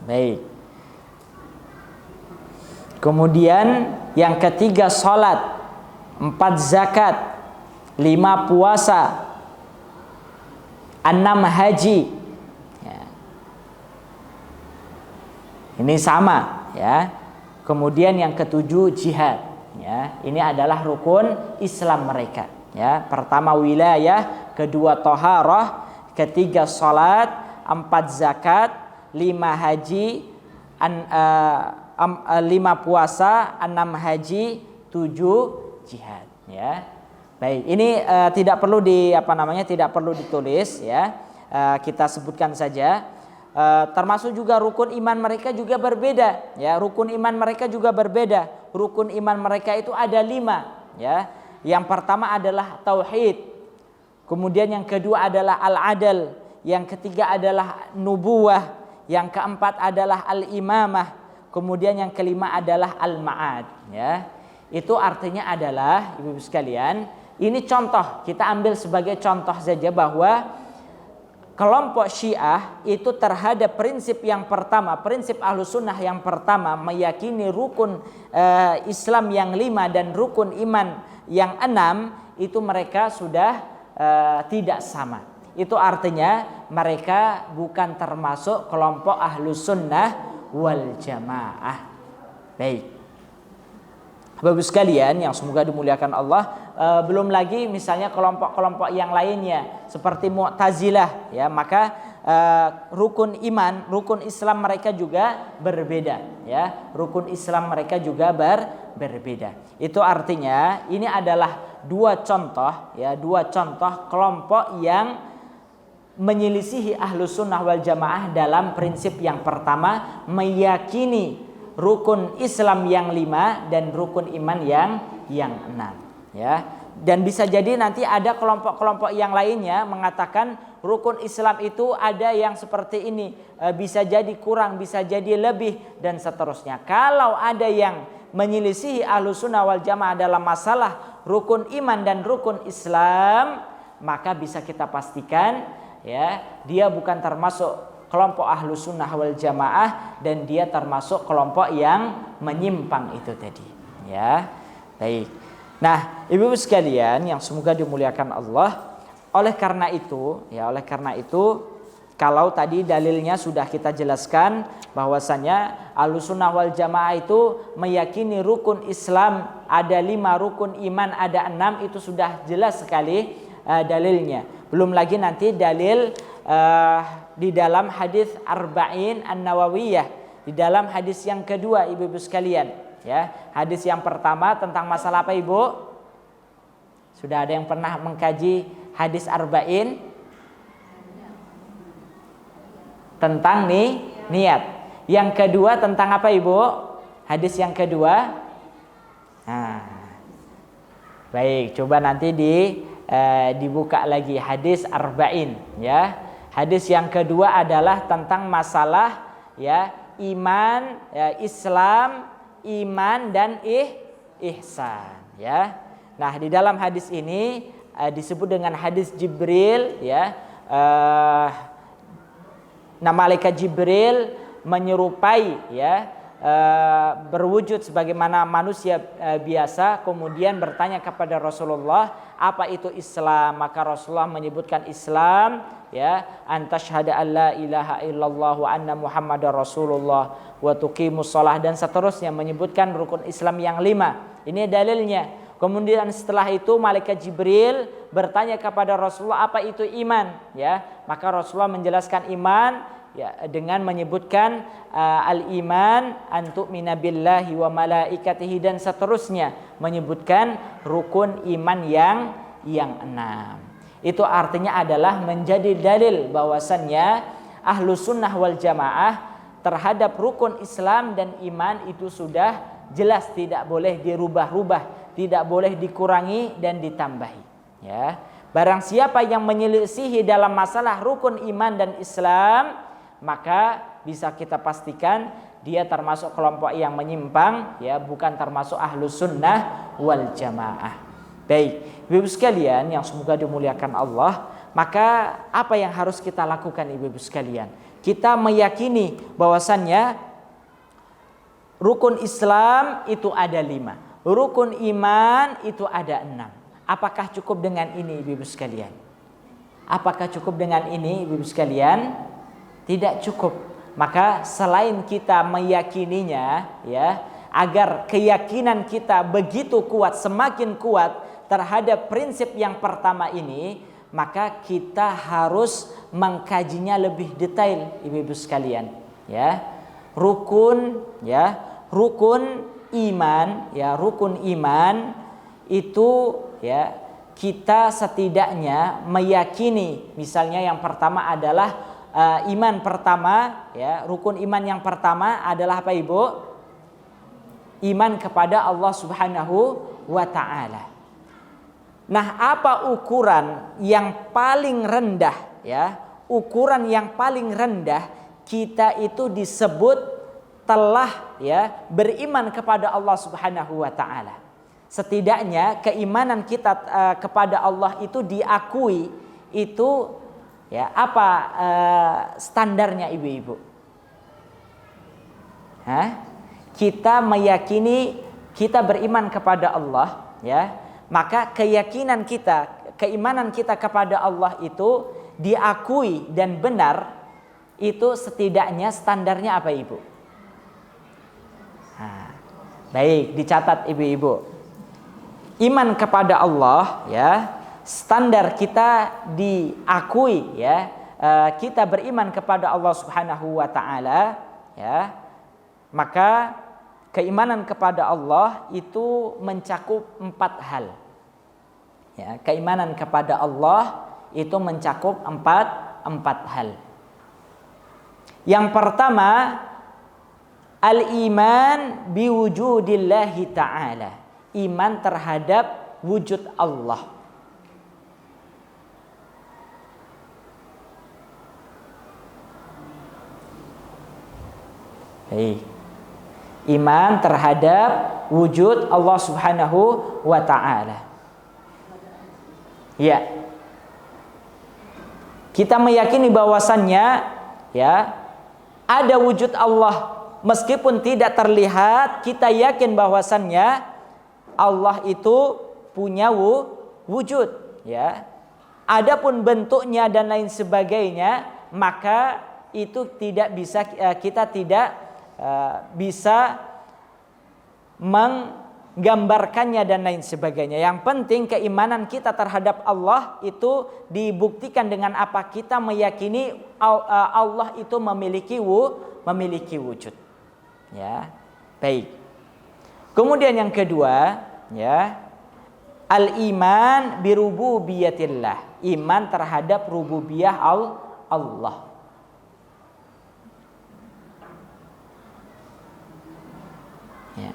Baik. Kemudian yang ketiga salat, 4 zakat, 5 puasa, 6 haji. Ya. Ini sama, ya. Kemudian yang ketujuh jihad. Ya, ini adalah rukun Islam mereka. Ya, pertama wilayah, kedua thaharah, ketiga salat, 4 zakat, 5 haji, 5 puasa, 6 haji, 7 jihad. Ya, baik. Ini tidak perlu tidak perlu ditulis. Ya, kita sebutkan saja. Termasuk juga rukun iman mereka juga berbeda. Ya, rukun iman mereka juga berbeda. Rukun iman mereka itu ada 5. Ya, yang pertama adalah tauhid. Kemudian yang kedua adalah al-adl. Yang ketiga adalah nubuwah. Yang keempat adalah al-imamah. Kemudian yang kelima adalah al-ma'ad. Ya, itu artinya adalah ibu-ibu sekalian. Ini contoh. Kita ambil sebagai contoh saja bahwa kelompok Syiah itu terhadap prinsip yang pertama, prinsip Ahlussunnah yang pertama, meyakini rukun Islam yang 5 dan rukun iman yang 6, itu mereka sudah tidak sama. Itu artinya mereka bukan termasuk kelompok Ahlussunnah wal Jamaah. Baik. Bapak sekalian yang semoga dimuliakan Allah, belum lagi misalnya kelompok-kelompok yang lainnya seperti Mu'tazilah, ya, maka rukun iman, rukun Islam mereka juga berbeda, ya. Rukun Islam mereka juga berbeda. Itu artinya ini adalah dua contoh kelompok yang menyelisihi Ahlussunnah wal Jamaah dalam prinsip yang pertama, meyakini rukun Islam yang 5 dan rukun iman yang 6. Ya. Dan bisa jadi nanti ada kelompok-kelompok yang lainnya mengatakan rukun Islam itu ada yang seperti ini, bisa jadi kurang, bisa jadi lebih, dan seterusnya. Kalau ada yang menyelisihi Ahlussunnah wal Jamaah dalam masalah rukun iman dan rukun Islam, maka bisa kita pastikan, ya, dia bukan termasuk kelompok Ahlussunnah wal Jamaah dan dia termasuk kelompok yang menyimpang itu tadi. Ya, baik. Nah, ibu-ibu sekalian yang semoga dimuliakan Allah, oleh karena itu, kalau tadi dalilnya sudah kita jelaskan bahwasanya Ahlussunnah wal Jamaah itu meyakini rukun Islam ada 5, rukun iman ada 6, itu sudah jelas sekali dalilnya. Belum lagi nanti dalil di dalam hadis Arba'in An-Nawawiyah, di dalam hadis yang kedua, ibu-ibu sekalian, ya. Hadis yang pertama tentang masalah apa, Ibu? Sudah ada yang pernah mengkaji hadis Arba'in? Tentang niat. Yang kedua tentang apa, Ibu? Hadis yang kedua? Nah, baik, coba nanti dibuka lagi hadis Arba'in, ya. Hadis yang kedua adalah tentang masalah, ya, iman, ya, Islam, iman dan ihsan, ya. Nah, di dalam hadis ini disebut dengan hadis Jibril, ya. Malaikat Jibril menyerupai, ya, berwujud sebagaimana manusia biasa, kemudian bertanya kepada Rasulullah, apa itu Islam? Maka Rasulullah menyebutkan Islam, ya, antasyhada alla ilaha illallah wa anna muhammadar rasulullah wa tuqimus shalah, dan seterusnya, menyebutkan rukun Islam yang 5. Ini dalilnya. Kemudian setelah itu malaikat Jibril bertanya kepada Rasulullah, apa itu iman? Ya, maka Rasulullah menjelaskan iman, ya, dengan menyebutkan al-iman antu'mina billahi wa malaikatihi, dan seterusnya, menyebutkan rukun iman yang 6. Itu artinya adalah menjadi dalil bahwasannya Ahlussunnah wal Jamaah terhadap rukun Islam dan iman itu sudah jelas tidak boleh dirubah-rubah, tidak boleh dikurangi dan ditambahi. Ya, barang siapa yang menyelisihi dalam masalah rukun iman dan Islam, maka bisa kita pastikan dia termasuk kelompok yang menyimpang, ya, bukan termasuk ahlus sunnah wal jamaah. Baik, ibu-ibu sekalian yang semoga dimuliakan Allah, maka apa yang harus kita lakukan ibu-ibu sekalian? Kita meyakini bahwasannya rukun Islam itu ada 5, rukun iman itu ada 6. Apakah cukup dengan ini ibu-ibu sekalian? Apakah cukup dengan ini ibu-ibu sekalian? Tidak cukup. Maka selain kita meyakininya, ya, agar keyakinan kita begitu kuat, semakin kuat terhadap prinsip yang pertama ini, maka kita harus mengkajinya lebih detail ibu-ibu sekalian, ya. Rukun iman, ya, rukun iman itu, ya, kita setidaknya meyakini, misalnya yang pertama adalah iman pertama, ya, rukun iman yang pertama adalah apa ibu? Iman kepada Allah Subhanahu wa ta'ala. Nah, apa ukuran yang paling rendah, ya? Ukuran yang paling rendah kita itu disebut telah, ya, beriman kepada Allah Subhanahu wa ta'ala. Setidaknya keimanan kita kepada Allah itu diakui, itu, ya, apa standarnya ibu-ibu? Kita meyakini kita beriman kepada Allah, ya, maka keyakinan kita, keimanan kita kepada Allah itu diakui dan benar, itu setidaknya standarnya apa ibu? Baik, dicatat ibu-ibu. Iman kepada Allah, ya, standar kita diakui, ya, kita beriman kepada Allah Subhanahu wa ta'ala, ya, maka keimanan kepada Allah itu mencakup 4 hal, ya, keimanan kepada Allah itu mencakup 4 hal. Yang pertama, al-iman biwujudillahi ta'ala, iman terhadap wujud Allah. Iman terhadap wujud Allah Subhanahu wa ta'ala. Ya. Kita meyakini bahwasannya, ya, ada wujud Allah meskipun tidak terlihat, kita yakin bahwasannya Allah itu punya wujud, ya. Adapun bentuknya dan lain sebagainya, maka itu tidak bisa, kita tidak bisa menggambarkannya dan lain sebagainya. Yang penting keimanan kita terhadap Allah itu dibuktikan dengan apa? Kita meyakini Allah itu memiliki wujud. Ya, baik. Kemudian yang kedua, ya, al-iman birububiyatillah, iman terhadap rububiyah Allah. Ya.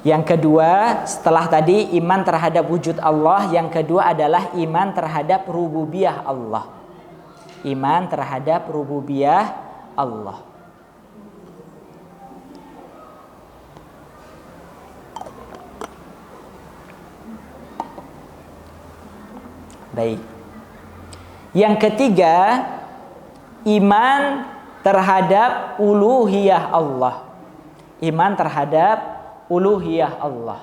Yang kedua, setelah tadi iman terhadap wujud Allah, yang kedua adalah iman terhadap rububiyah Allah. Iman terhadap rububiyah Allah. Baik. Yang ketiga, iman terhadap uluhiyah Allah. Iman terhadap uluhiyah Allah.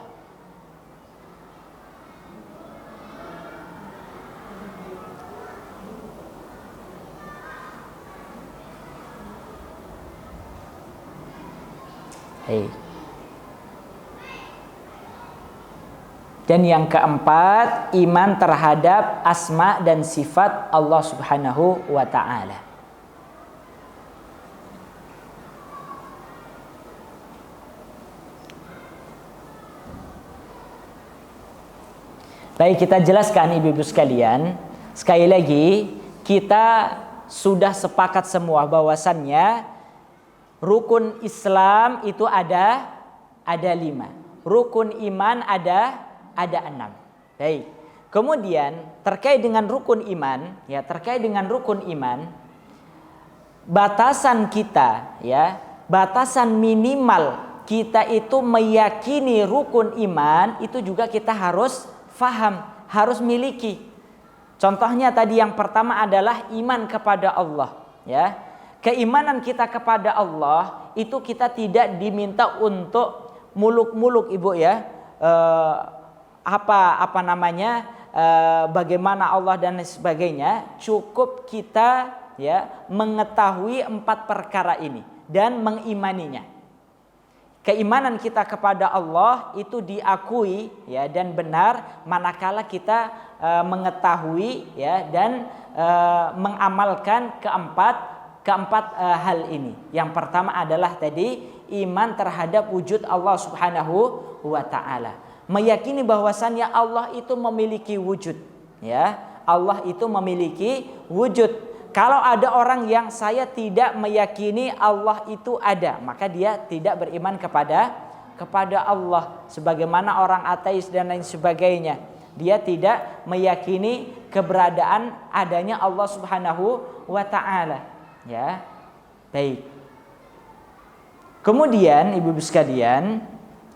Dan yang keempat, iman terhadap asma dan sifat Allah Subhanahu wa ta'ala. Baik, kita jelaskan ibu-ibu sekalian, Sekali lagi, kita sudah sepakat semua bahwasannya rukun Islam itu ada 5. Rukun iman ada 6. Baik. Kemudian terkait dengan rukun iman, batasan kita, batasan minimal kita itu meyakini rukun iman itu juga kita harus faham, harus miliki. Contohnya tadi yang pertama adalah iman kepada Allah, Keimanan kita kepada Allah itu kita tidak diminta untuk muluk-muluk, Ibu, bagaimana Allah dan sebagainya. Cukup kita mengetahui 4 perkara ini dan mengimaninya. Keimanan kita kepada Allah itu diakui dan benar manakala kita mengetahui dan mengamalkan keempat hal ini. Yang pertama adalah tadi iman terhadap wujud Allah Subhanahu wa taala. Meyakini bahwasannya Allah itu memiliki wujud, Allah itu memiliki wujud. Kalau ada orang yang saya tidak meyakini Allah itu ada, maka dia tidak beriman kepada Allah. Sebagaimana orang ateis dan lain sebagainya, dia tidak meyakini keberadaan adanya Allah Subhanahu wa taala. Baik. Kemudian ibu-ibu sekalian,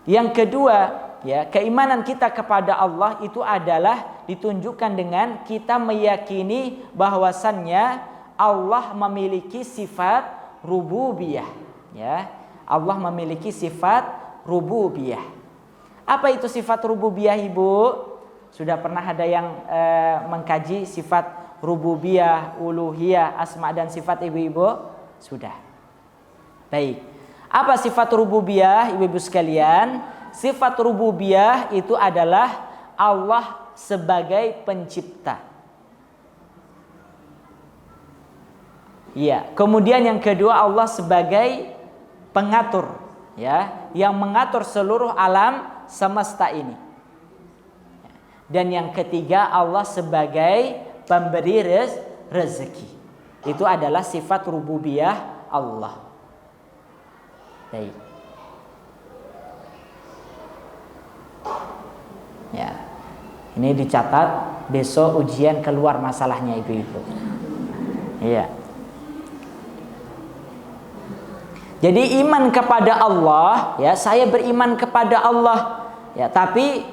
yang kedua, keimanan kita kepada Allah itu adalah ditunjukkan dengan kita meyakini bahwasannya Allah memiliki sifat rububiyah, Allah memiliki sifat rububiyah. Apa itu sifat rububiyah, Ibu? Sudah pernah ada yang mengkaji sifat rububiyah, uluhiyah, asma dan sifat, Ibu-ibu? Sudah. Baik. Apa sifat rububiyah, Ibu-ibu sekalian? Sifat rububiyah itu adalah Allah sebagai pencipta. Kemudian yang kedua, Allah sebagai pengatur, yang mengatur seluruh alam semesta ini. Dan yang ketiga, Allah sebagai pemberi rezeki. Itu adalah sifat rububiyah Allah. Baik. Ini dicatat, besok ujian keluar masalahnya, Ibu-ibu. Jadi iman kepada Allah, saya beriman kepada Allah, tapi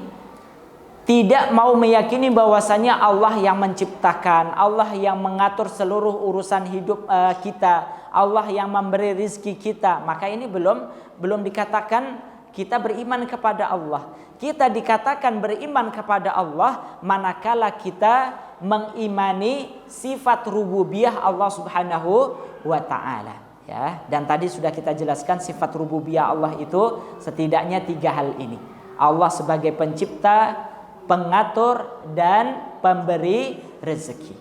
tidak mau meyakini bahwasanya Allah yang menciptakan, Allah yang mengatur seluruh urusan hidup kita, Allah yang memberi rizki kita. Maka ini belum dikatakan kita beriman kepada Allah. Kita dikatakan beriman kepada Allah manakala kita mengimani sifat rububiyah Allah Subhanahu wa taala. Dan tadi sudah kita jelaskan sifat rububiyah Allah itu setidaknya 3 hal ini. Allah sebagai pencipta, pengatur, dan pemberi rezeki.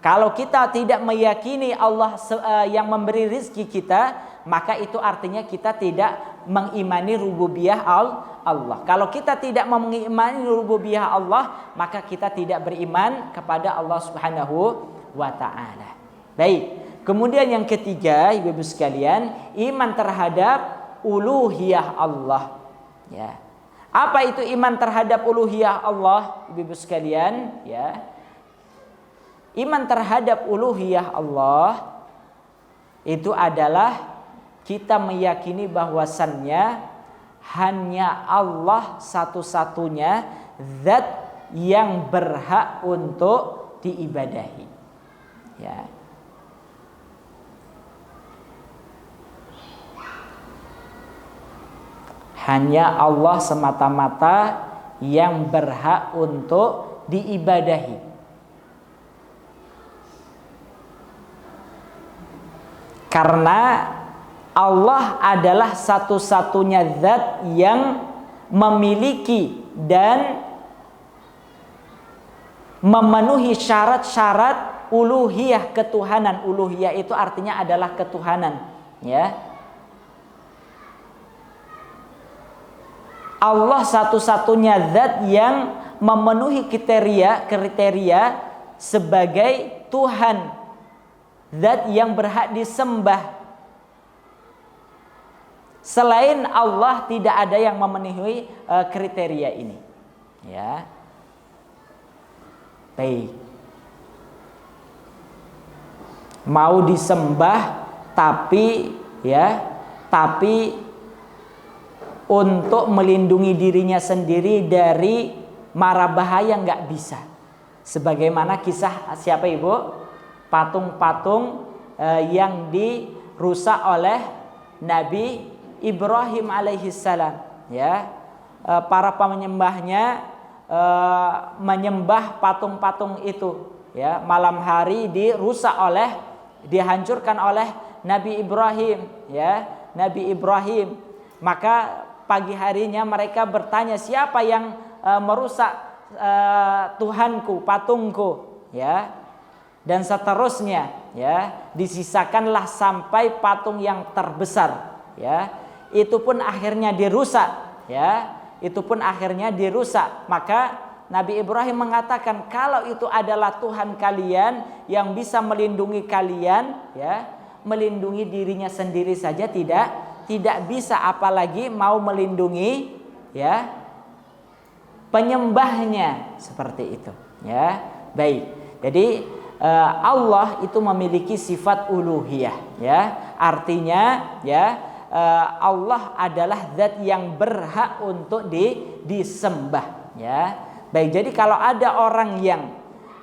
Kalau kita tidak meyakini Allah yang memberi rezeki kita, maka itu artinya kita tidak mengimani rububiyah Allah. Kalau kita tidak mengimani rububiyah Allah, maka kita tidak beriman kepada Allah Subhanahu wa taala. Baik. Kemudian yang ketiga, Ibu-ibu sekalian, iman terhadap uluhiyah Allah. Apa itu iman terhadap uluhiyah Allah, Ibu-ibu sekalian? Iman terhadap uluhiyah Allah itu adalah kita meyakini bahwasannya hanya Allah satu-satunya zat yang berhak untuk diibadahi. Hanya Allah semata-mata yang berhak untuk diibadahi. Karena Allah adalah satu-satunya zat yang memiliki dan memenuhi syarat-syarat uluhiyah, ketuhanan. Uluhiyah itu artinya adalah ketuhanan, Allah satu-satunya zat yang memenuhi kriteria sebagai Tuhan, zat yang berhak disembah. Selain Allah tidak ada yang memenuhi kriteria ini. Ya. Baik. Mau disembah tapi untuk melindungi dirinya sendiri dari mara bahaya nggak bisa. Sebagaimana kisah siapa Ibu? Patung-patung yang dirusak oleh Nabi Ibrahim alaihissalam. Ya, para penyembahnya menyembah patung-patung itu. Ya, malam hari dihancurkan oleh Nabi Ibrahim. Ya, Nabi Ibrahim. Maka pagi harinya mereka bertanya, siapa yang merusak Tuhanku, patungku, ya, dan seterusnya, ya, disisakanlah sampai patung yang terbesar, ya, itu pun akhirnya dirusak, ya, itu pun akhirnya dirusak. Maka Nabi Ibrahim mengatakan, kalau itu adalah Tuhan kalian yang bisa melindungi kalian, ya, melindungi dirinya sendiri saja tidak bisa, apalagi mau melindungi, ya, penyembahnya, seperti itu. Ya, baik. Jadi Allah itu memiliki sifat uluhiyah. Ya, artinya, ya, Allah adalah zat yang berhak untuk disembah. Ya, baik. Jadi kalau ada orang yang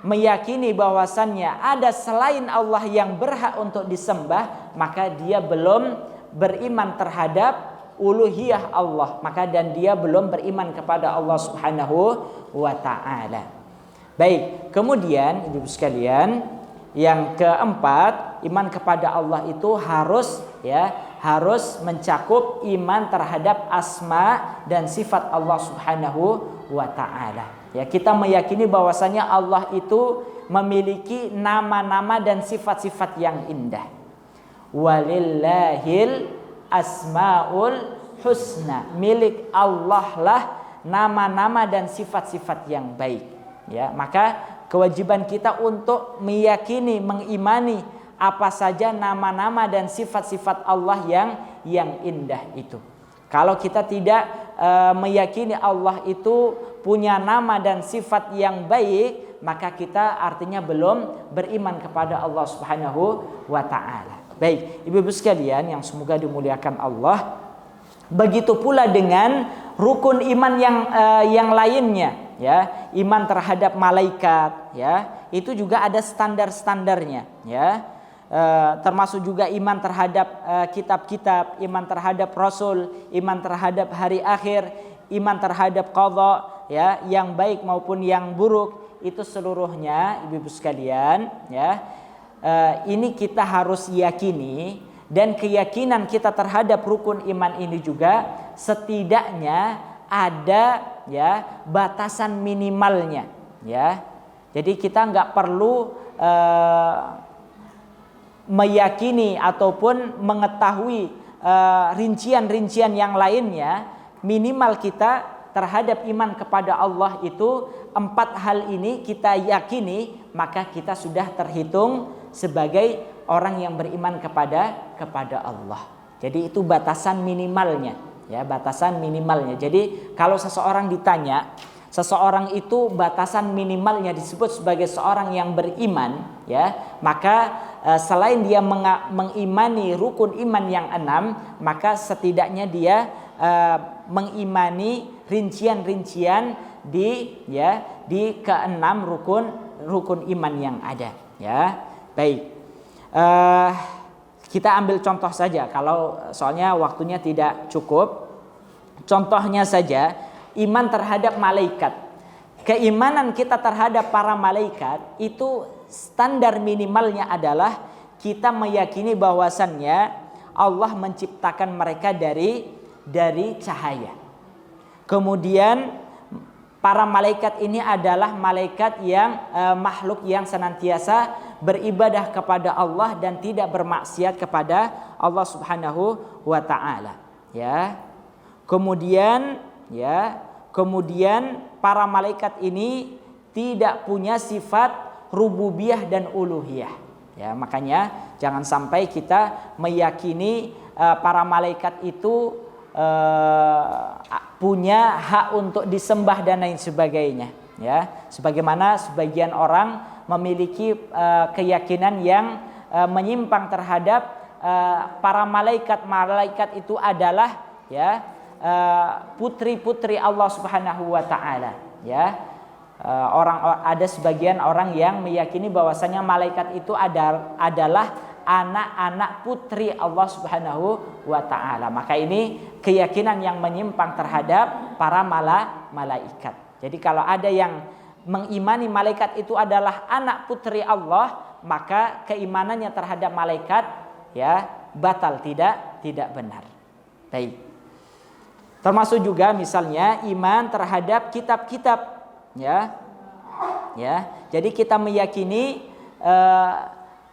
meyakini bahwasannya ada selain Allah yang berhak untuk disembah, maka dia belum beriman terhadap uluhiyah Allah, maka dan dia belum beriman kepada Allah Subhanahu wa taala. Baik, kemudian Ibu sekalian, yang keempat, iman kepada Allah itu harus mencakup iman terhadap asma dan sifat Allah Subhanahu wa taala. Ya, kita meyakini bahwasanya Allah itu memiliki nama-nama dan sifat-sifat yang indah. Walillahil asmaul husna, milik Allah lah nama-nama dan sifat-sifat yang baik. Ya, maka kewajiban kita untuk meyakini, mengimani apa saja nama-nama dan sifat-sifat Allah yang indah itu. Kalau kita tidak meyakini Allah itu punya nama dan sifat yang baik, maka kita artinya belum beriman kepada Allah Subhanahu wa taala. Baik, ibu-ibu sekalian yang semoga dimuliakan Allah, begitu pula dengan rukun iman yang lainnya, ya, iman terhadap malaikat, ya, itu juga ada standar-standarnya, ya, termasuk juga iman terhadap kitab-kitab, iman terhadap Rasul, iman terhadap hari akhir, iman terhadap qadha, ya, yang baik maupun yang buruk, itu seluruhnya ibu-ibu sekalian, ya. Ini kita harus yakini, dan keyakinan kita terhadap rukun iman ini juga setidaknya ada, ya, batasan minimalnya, ya. Jadi kita nggak perlu meyakini ataupun mengetahui rincian-rincian yang lainnya. Minimal kita terhadap iman kepada Allah itu 4 hal ini kita yakini, maka kita sudah terhitung sebagai orang yang beriman kepada Allah. Jadi itu batasan minimalnya, ya, batasan minimalnya. Jadi kalau seseorang ditanya, seseorang itu batasan minimalnya disebut sebagai seorang yang beriman, ya, maka selain dia mengimani rukun iman yang 6, maka setidaknya dia mengimani rincian-rincian di ke-6 rukun iman yang ada, ya. Baik, kita ambil contoh saja, kalau soalnya waktunya tidak cukup. Contohnya saja, iman terhadap malaikat. Keimanan kita terhadap para malaikat itu standar minimalnya adalah kita meyakini bahwasannya Allah menciptakan mereka dari cahaya. Kemudian para malaikat ini adalah malaikat yang makhluk yang senantiasa beribadah kepada Allah dan tidak bermaksiat kepada Allah Subhanahu wa taala, ya. Kemudian para malaikat ini tidak punya sifat rububiyah dan uluhiyah. Ya, makanya jangan sampai kita meyakini para malaikat itu punya hak untuk disembah dan lain sebagainya. Ya, sebagaimana sebagian orang memiliki keyakinan yang menyimpang terhadap para malaikat itu adalah ya putri-putri Allah Subhanahu wa taala. Ya, ada sebagian orang yang meyakini bahwasanya malaikat itu adalah anak-anak putri Allah Subhanahu wa taala. Maka ini keyakinan yang menyimpang terhadap para malaikat. Jadi kalau ada yang mengimani malaikat itu adalah anak putri Allah, maka keimanannya terhadap malaikat ya batal, tidak benar. Baik. Termasuk juga misalnya iman terhadap kitab-kitab, ya. Jadi kita meyakini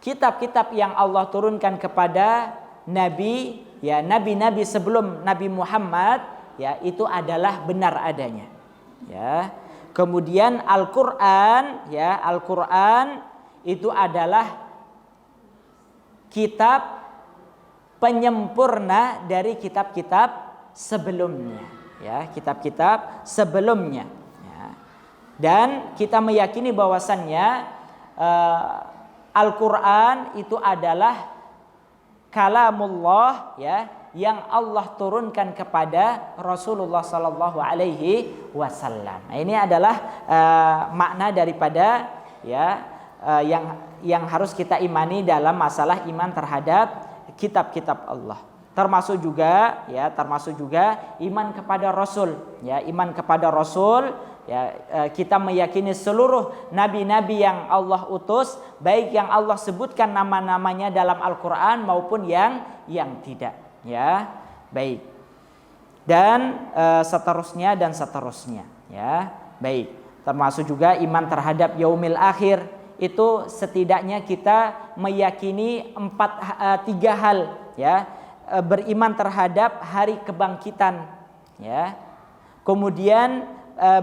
kitab-kitab yang Allah turunkan kepada nabi, ya nabi-nabi sebelum Nabi Muhammad, ya itu adalah benar adanya. Ya. Kemudian Al-Qur'an, ya Al-Qur'an itu adalah kitab penyempurna dari kitab-kitab sebelumnya, ya kitab-kitab sebelumnya. Ya. Dan kita meyakini bahwasannya Al-Qur'an itu adalah kalamullah, ya yang Allah turunkan kepada Rasulullah Sallallahu Alaihi Wasallam. Nah, ini adalah makna daripada ya yang harus kita imani dalam masalah iman terhadap kitab-kitab Allah. Termasuk juga iman kepada Rasul. Ya, iman kepada Rasul. Ya, kita meyakini seluruh nabi-nabi yang Allah utus, baik yang Allah sebutkan nama-namanya dalam Al-Qur'an maupun yang tidak. Ya, baik. Dan seterusnya. Ya, baik. Termasuk juga iman terhadap yaumil akhir. Itu setidaknya kita meyakini 3 hal, ya. Beriman terhadap hari kebangkitan, ya. Kemudian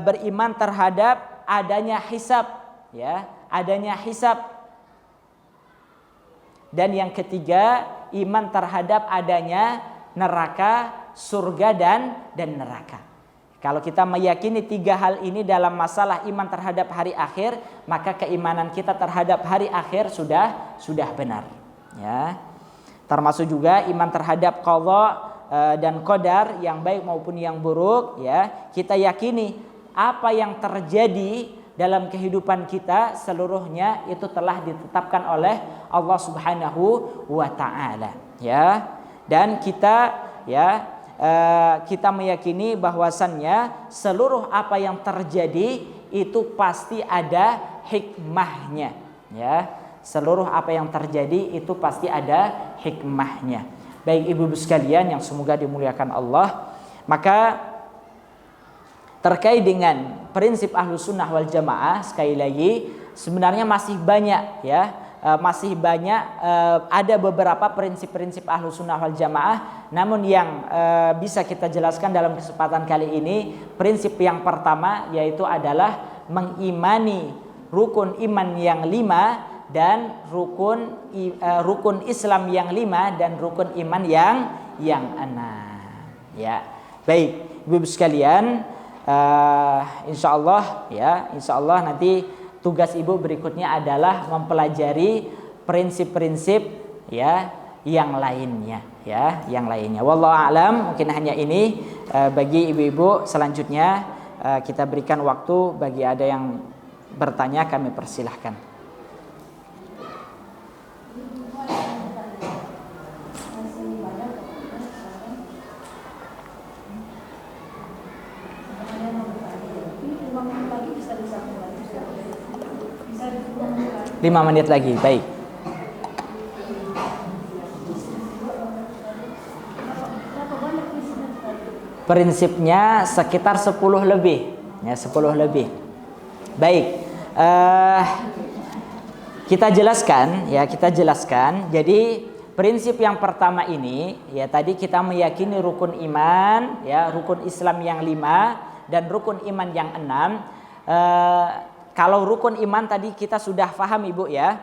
beriman terhadap adanya hisab, ya, adanya hisab. Dan yang ketiga, iman terhadap adanya neraka, surga dan neraka. Kalau kita meyakini 3 hal ini dalam masalah iman terhadap hari akhir, maka keimanan kita terhadap hari akhir sudah benar. Ya. Termasuk juga iman terhadap qadha dan qadar yang baik maupun yang buruk. Ya. Kita yakini apa yang terjadi dalam kehidupan kita seluruhnya itu telah ditetapkan oleh Allah Subhanahu wa taala. Ya. Dan kita meyakini bahwasannya seluruh apa yang terjadi itu pasti ada hikmahnya, ya. Seluruh apa yang terjadi itu pasti ada hikmahnya. Baik ibu-ibu sekalian yang semoga dimuliakan Allah, maka terkait dengan prinsip Ahlus Sunnah wal Jamaah, sekali lagi sebenarnya masih banyak, ya. Ada beberapa prinsip-prinsip Ahlus Sunnah wal Jamaah. Namun yang bisa kita jelaskan dalam kesempatan kali ini, prinsip yang pertama yaitu adalah mengimani rukun iman yang 5 dan rukun Islam yang 5 dan rukun iman yang 6. Ya, baik ibu sekalian, insya Allah nanti tugas ibu berikutnya adalah mempelajari prinsip-prinsip ya yang lainnya, ya yang lainnya. Wallahu a'lam, mungkin hanya ini bagi ibu-ibu. Selanjutnya kita berikan waktu bagi ada yang bertanya, kami persilahkan. Bisa 5 menit lagi, baik. Prinsipnya sekitar 10 lebih, ya 10 lebih. Baik, kita jelaskan. Jadi prinsip yang pertama ini, ya tadi kita meyakini rukun iman, ya rukun Islam yang 5 dan rukun iman yang 6. kalau rukun iman tadi kita sudah paham Ibu ya.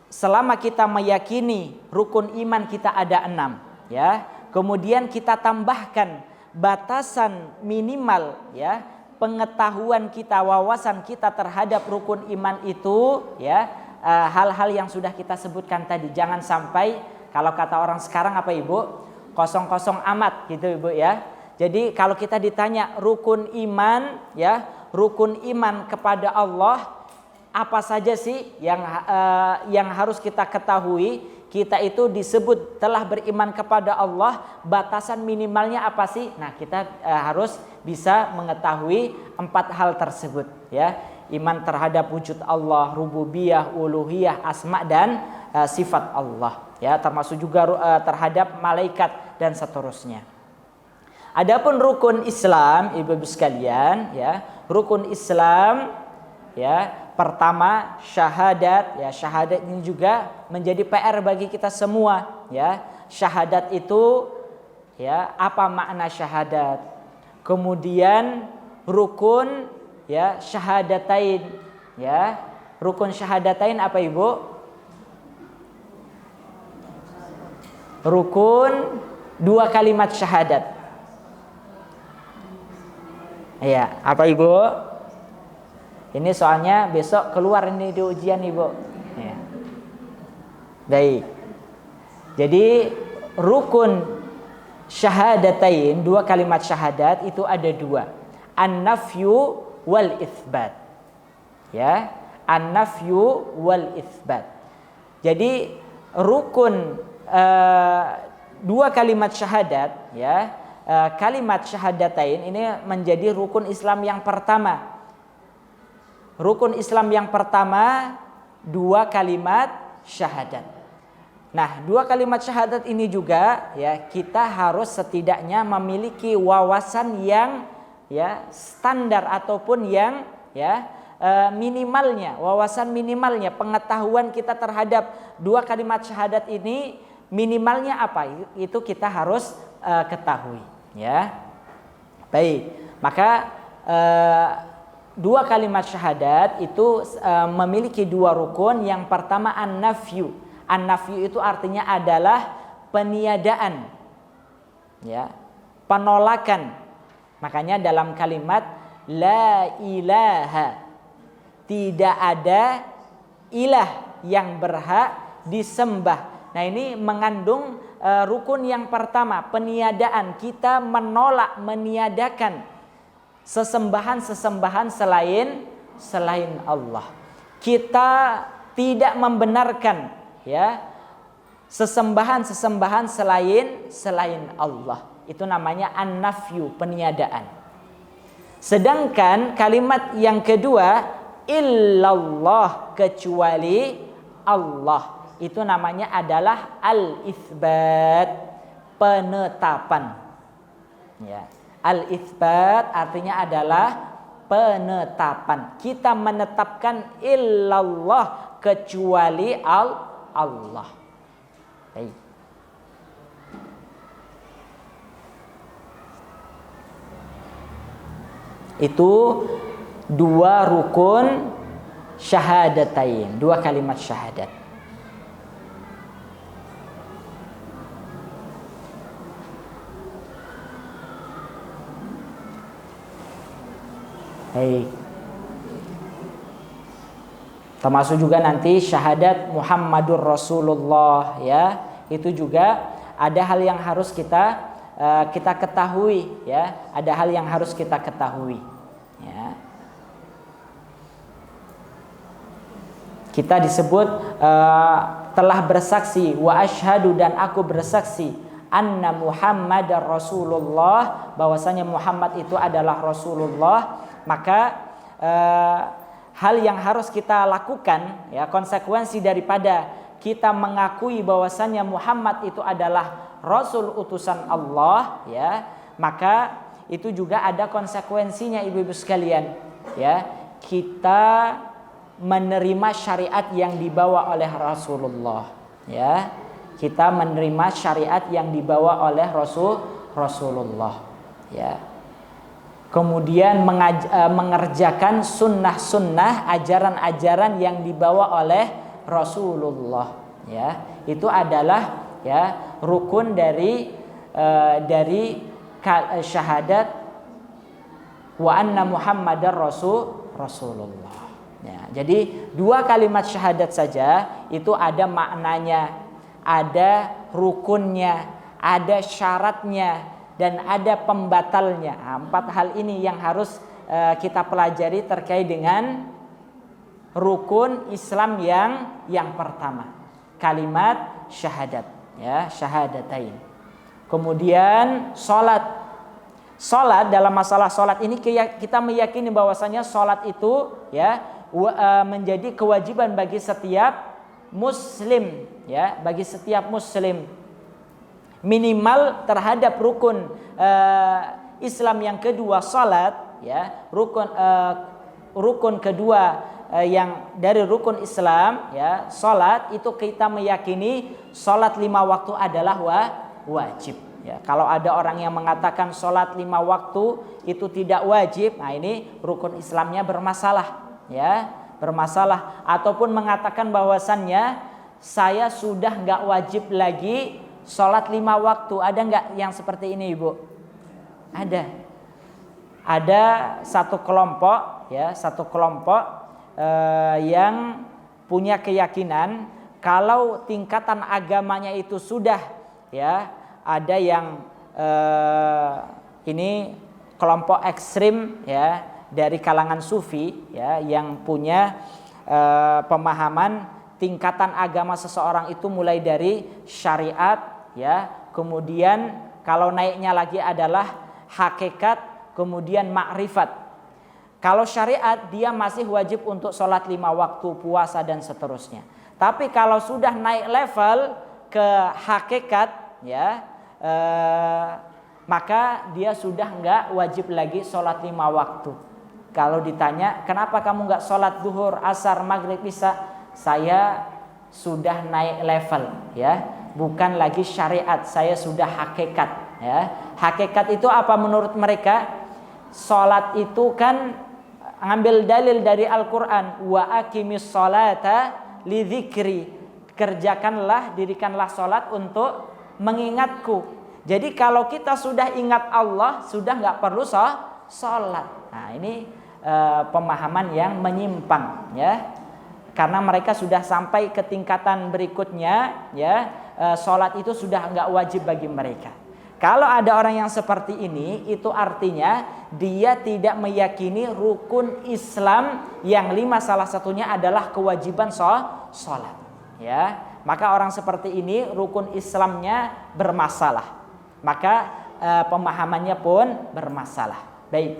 Selama kita meyakini rukun iman kita ada 6 ya. Kemudian kita tambahkan batasan minimal ya, pengetahuan kita, wawasan kita terhadap rukun iman itu ya, hal-hal yang sudah kita sebutkan tadi. Jangan sampai kalau kata orang sekarang apa Ibu? Kosong-kosong amat gitu Ibu ya. Jadi kalau kita ditanya rukun iman ya, rukun iman kepada Allah apa saja sih yang harus kita ketahui? Kita itu disebut telah beriman kepada Allah, batasan minimalnya apa sih? Nah, kita harus bisa mengetahui 4 hal tersebut ya. Iman terhadap wujud Allah, rububiyah, uluhiyah, asma dan sifat Allah ya, termasuk juga terhadap malaikat dan seterusnya. Adapun rukun Islam, Ibu-ibu sekalian ya, rukun Islam ya, pertama syahadat ya. Syahadat ini juga menjadi PR bagi kita semua ya. Syahadat itu ya, apa makna syahadat? Kemudian rukun ya, syahadatain ya. Rukun syahadatain apa Ibu? Rukun 2 kalimat syahadat. Ya, apa Ibu? Ini soalnya besok keluar ini di ujian Ibu ya. Baik. Jadi rukun syahadatain, 2 kalimat syahadat itu ada 2. An-nafyu wal itsbat. Ya, an-nafyu wal itsbat. Jadi rukun 2 kalimat syahadat ya, kalimat syahadatain ini menjadi rukun Islam yang pertama. Rukun Islam yang pertama 2 kalimat syahadat. Nah, 2 kalimat syahadat ini juga ya, kita harus setidaknya memiliki wawasan yang ya standar ataupun yang ya minimalnya, wawasan minimalnya, pengetahuan kita terhadap 2 kalimat syahadat ini minimalnya apa? Itu kita harus ketahui ya. Baik, maka 2 kalimat syahadat itu memiliki 2 rukun. Yang pertama an-nafyu. An-nafyu itu artinya adalah peniadaan ya, penolakan. Makanya dalam kalimat la ilaha, tidak ada ilah yang berhak disembah. Nah, ini mengandung rukun yang pertama, peniadaan. Kita menolak, meniadakan sesembahan-sesembahan selain Allah. Kita tidak membenarkan ya sesembahan-sesembahan selain Allah. Itu namanya an-nafyu, peniadaan. Sedangkan kalimat yang kedua illallah, kecuali Allah, itu namanya adalah al-itsbat, penetapan ya. Al-itsbat artinya adalah penetapan. Kita menetapkan illallah, kecuali Allah. Baik. Itu 2 rukun syahadatain, 2 kalimat syahadat. Baik. Termasuk juga nanti syahadat Muhammadur Rasulullah ya. Itu juga ada hal yang harus kita ketahui ya. Ada hal yang harus kita ketahui ya. Kita disebut telah bersaksi, wa asyhadu, dan aku bersaksi, anna Muhammadar Rasulullah, bahwasanya Muhammad itu adalah Rasulullah. Maka hal yang harus kita lakukan ya, konsekuensi daripada kita mengakui bahwasanya Muhammad itu adalah Rasul utusan Allah ya, maka itu juga ada konsekuensinya ibu-ibu sekalian ya. Kita menerima syariat yang dibawa oleh Rasulullah ya. Kita menerima syariat yang dibawa oleh Rasulullah ya. kemudian mengerjakan sunnah-sunnah, ajaran-ajaran yang dibawa oleh Rasulullah. Ya, itu adalah ya rukun dari syahadat wa anna Muhammadar Rasulullah. Ya, jadi 2 kalimat syahadat saja itu ada maknanya, ada rukunnya, ada syaratnya, dan ada pembatalnya. 4 hal ini yang harus kita pelajari terkait dengan rukun Islam yang pertama, kalimat syahadat, ya, syahadatain. Kemudian salat. Salat, dalam masalah salat ini kita meyakini bahwasanya salat itu ya menjadi kewajiban bagi setiap muslim, ya, bagi setiap muslim. Minimal terhadap rukun Islam yang kedua, salat, ya, rukun kedua yang dari rukun Islam, ya, salat, itu kita meyakini salat 5 waktu adalah wajib. Ya, kalau ada orang yang mengatakan sholat 5 waktu itu tidak wajib, nah ini rukun Islamnya bermasalah, ya, bermasalah. Ataupun mengatakan bahwasannya saya sudah nggak wajib lagi sholat 5 waktu. Ada nggak yang seperti ini, Ibu? Ada satu kelompok, ya, yang punya keyakinan kalau tingkatan agamanya itu sudah, ya, ada yang ini kelompok ekstrim, ya, dari kalangan sufi, ya, yang punya pemahaman tingkatan agama seseorang itu mulai dari syariat, ya, kemudian kalau naiknya lagi adalah hakikat, kemudian makrifat. Kalau syariat dia masih wajib untuk sholat 5 waktu, puasa dan seterusnya. Tapi kalau sudah naik level ke hakikat, ya, maka dia sudah nggak wajib lagi sholat 5 waktu. Kalau ditanya kenapa kamu nggak sholat zuhur, asar, maghrib, isya, saya sudah naik level, ya, bukan lagi syariat, saya sudah hakikat, ya. Hakikat itu apa menurut mereka? Sholat itu kan ngambil dalil dari Al-Quran, wa aqimis sholata li dzikri, kerjakanlah, dirikanlah sholat untuk mengingatku. Jadi kalau kita sudah ingat Allah, sudah nggak perlu sholat. Nah ini pemahaman yang menyimpang, ya, karena mereka sudah sampai ke tingkatan berikutnya, ya, sholat itu sudah nggak wajib bagi mereka. Kalau ada orang yang seperti ini, itu artinya dia tidak meyakini rukun Islam yang 5, salah satunya adalah kewajiban sholat, ya. Maka orang seperti ini rukun Islamnya bermasalah, maka pemahamannya pun bermasalah. Baik.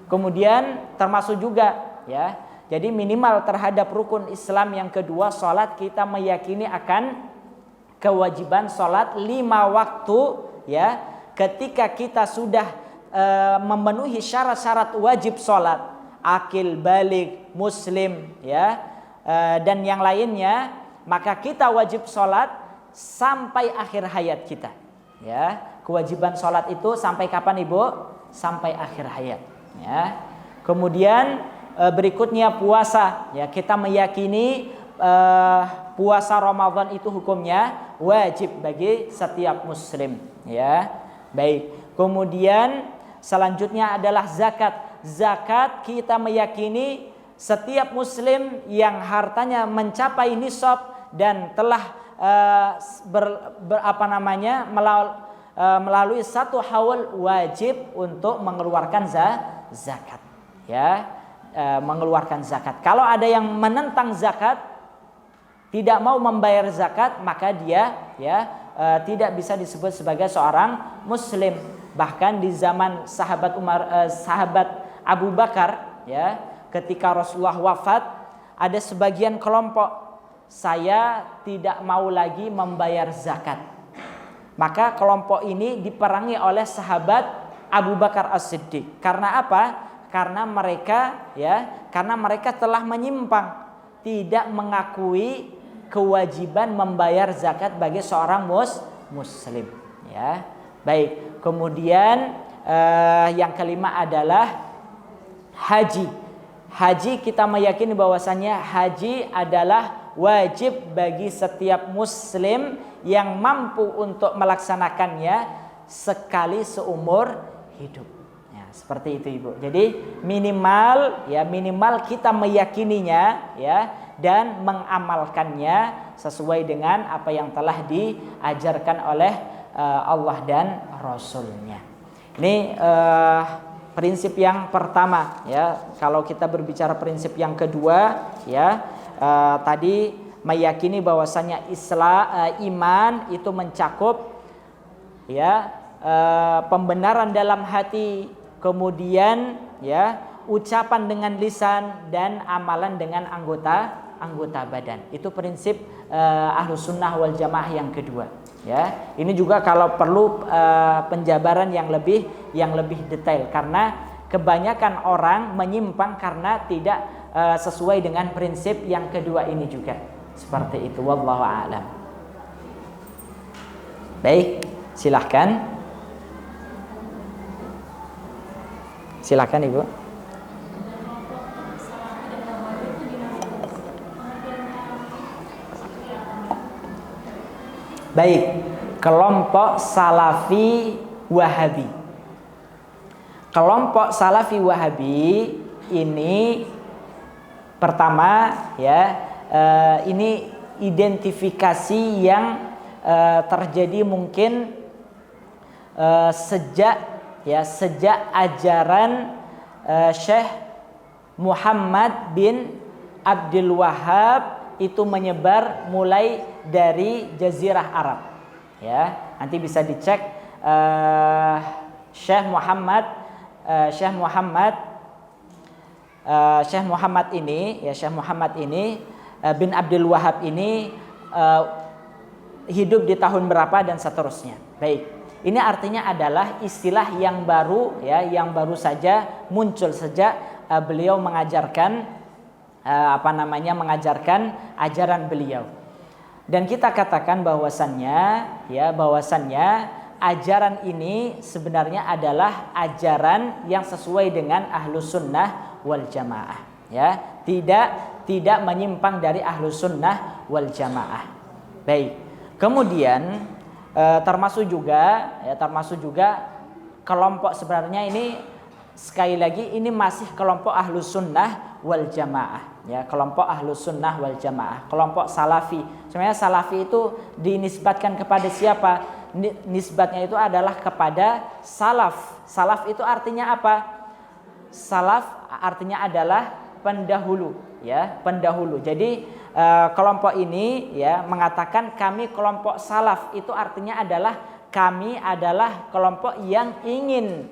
Kemudian termasuk juga, ya, jadi minimal terhadap rukun Islam yang kedua, salat, kita meyakini akan kewajiban salat 5 waktu, ya. Ketika kita sudah memenuhi syarat-syarat wajib salat, akil, baligh, muslim, ya, dan yang lainnya, maka kita wajib sholat sampai akhir hayat kita, ya. Kewajiban sholat itu sampai kapan, Ibu? Sampai akhir hayat, ya. Kemudian berikutnya puasa, ya, kita meyakini puasa Ramadan itu hukumnya wajib bagi setiap muslim, ya. Baik. Kemudian selanjutnya adalah zakat. Zakat kita meyakini setiap muslim yang hartanya mencapai nisab dan telah melalui 1 haul wajib untuk mengeluarkan zakat, ya, mengeluarkan zakat. Kalau ada yang menentang zakat, tidak mau membayar zakat, maka dia, ya, tidak bisa disebut sebagai seorang muslim. Bahkan di zaman sahabat Abu Bakar, ya, ketika Rasulullah wafat, ada sebagian kelompok, saya tidak mau lagi membayar zakat. Maka kelompok ini diperangi oleh sahabat Abu Bakar As-Siddiq. Karena apa? Karena mereka, ya, karena mereka telah menyimpang, tidak mengakui kewajiban membayar zakat bagi seorang muslim, ya. Baik. Kemudian yang kelima adalah haji. Haji kita meyakini bahwasannya haji adalah wajib bagi setiap muslim yang mampu untuk melaksanakannya sekali seumur hidup. Ya, seperti itu Ibu. Jadi minimal kita meyakininya ya dan mengamalkannya sesuai dengan apa yang telah diajarkan oleh Allah dan Rasul-Nya. Ini prinsip yang pertama ya. Kalau kita berbicara prinsip yang kedua ya, tadi meyakini bahwasanya iman itu mencakup ya pembenaran dalam hati, kemudian ya ucapan dengan lisan dan amalan dengan anggota badan. Itu prinsip Ahlus Sunnah wal Jamaah yang kedua. Ya, ini juga kalau perlu penjabaran yang lebih detail karena kebanyakan orang menyimpang karena tidak sesuai dengan prinsip yang kedua ini juga. Seperti itu, wallahu a'lam. Baik, silahkan Ibu. Baik, kelompok Salafi Wahabi. Kelompok Salafi Wahabi ini pertama ya, ini identifikasi yang terjadi mungkin sejak ajaran Syekh Muhammad bin Abdul Wahhab itu menyebar mulai dari Jazirah Arab. Ya, nanti bisa dicek Syekh Muhammad ini bin Abdul Wahhab ini hidup di tahun berapa dan seterusnya. Baik. Ini artinya adalah istilah yang baru ya, yang baru saja muncul sejak beliau mengajarkan mengajarkan ajaran beliau. Dan kita katakan bahwasannya ajaran ini sebenarnya adalah ajaran yang sesuai dengan Ahlus Sunnah wal Jamaah ya, tidak menyimpang dari Ahlus Sunnah wal Jamaah. Baik. Kemudian termasuk juga kelompok sebenarnya ini sekali lagi ini masih kelompok Ahlus Sunnah wal Jamaah ya, kelompok Ahlus Sunnah wal Jamaah, kelompok Salafi. Sebenarnya Salafi itu dinisbatkan kepada siapa? Nisbatnya itu adalah kepada salaf. Salaf itu artinya apa? Salaf artinya adalah pendahulu ya, pendahulu. Jadi kelompok ini ya mengatakan kami kelompok salaf, itu artinya adalah kami adalah kelompok yang ingin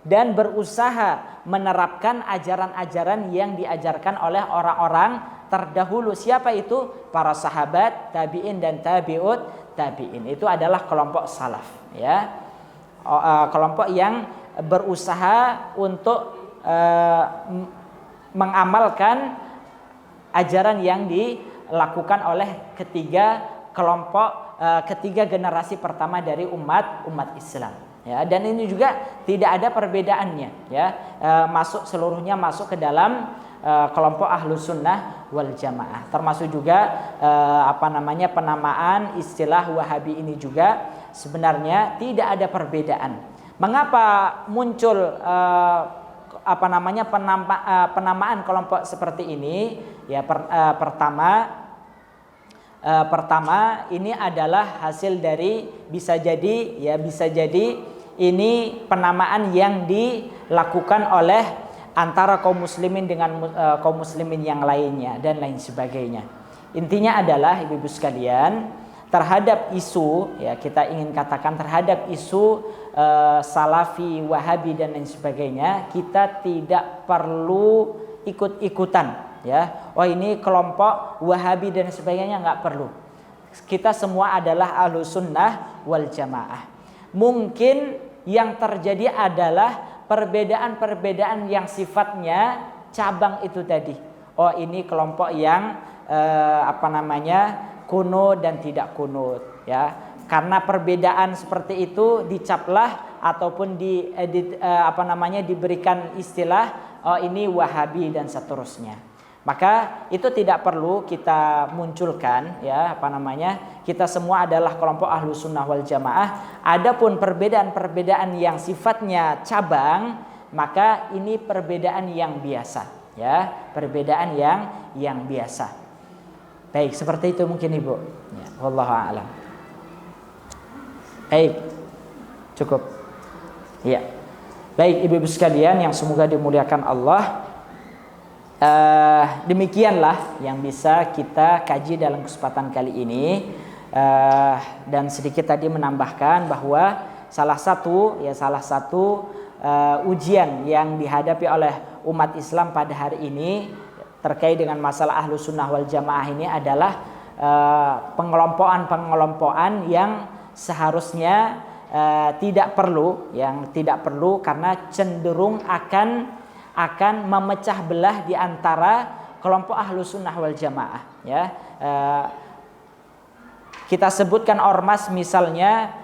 dan berusaha menerapkan ajaran-ajaran yang diajarkan oleh orang-orang terdahulu. Siapa itu? Para sahabat, tabi'in dan tabi'ut tabi'in. Itu adalah kelompok salaf ya. Kelompok yang berusaha untuk mengamalkan ajaran yang dilakukan oleh ketiga generasi pertama dari umat Islam. Ya, dan ini juga tidak ada perbedaannya ya, seluruhnya masuk ke dalam kelompok Ahlus Sunnah wal Jamaah. Termasuk juga penamaan istilah Wahabi ini juga sebenarnya tidak ada perbedaan. Mengapa muncul penamaan kelompok seperti ini? Ya, pertama ini adalah hasil dari bisa jadi ini penamaan yang dilakukan oleh antara kaum muslimin dengan kaum muslimin yang lainnya dan lain sebagainya. Intinya adalah ibu-ibu sekalian, terhadap isu ya, kita ingin katakan terhadap isu Salafi, Wahabi dan lain sebagainya, kita tidak perlu ikut-ikutan ya. Oh ini kelompok Wahabi dan sebagainya, nggak perlu. Kita semua adalah Ahlus Sunnah wal Jamaah. Mungkin yang terjadi adalah perbedaan-perbedaan yang sifatnya cabang itu tadi. Oh ini kelompok yang kunut dan tidak kunut ya. Karena perbedaan seperti itu dicaplah ataupun diberikan istilah ini Wahabi dan seterusnya. Maka itu tidak perlu kita munculkan, ya, kita semua adalah kelompok Ahlus Sunnah wal Jamaah. Adapun perbedaan-perbedaan yang sifatnya cabang, maka ini perbedaan yang biasa, ya, perbedaan yang biasa. Baik, seperti itu mungkin Ibu. Ya, wallahu a'lam. Baik, cukup. Ya. Baik, Ibu-ibu sekalian yang semoga dimuliakan Allah. Demikianlah yang bisa kita kaji dalam kesempatan kali ini, dan sedikit tadi menambahkan bahwa salah satu ujian yang dihadapi oleh umat Islam pada hari ini terkait dengan masalah Ahlus Sunnah wal Jamaah ini adalah pengelompokan yang seharusnya tidak perlu karena cenderung akan memecah belah di antara kelompok Ahlus Sunnah wal Jamaah, ya. Kita sebutkan ormas misalnya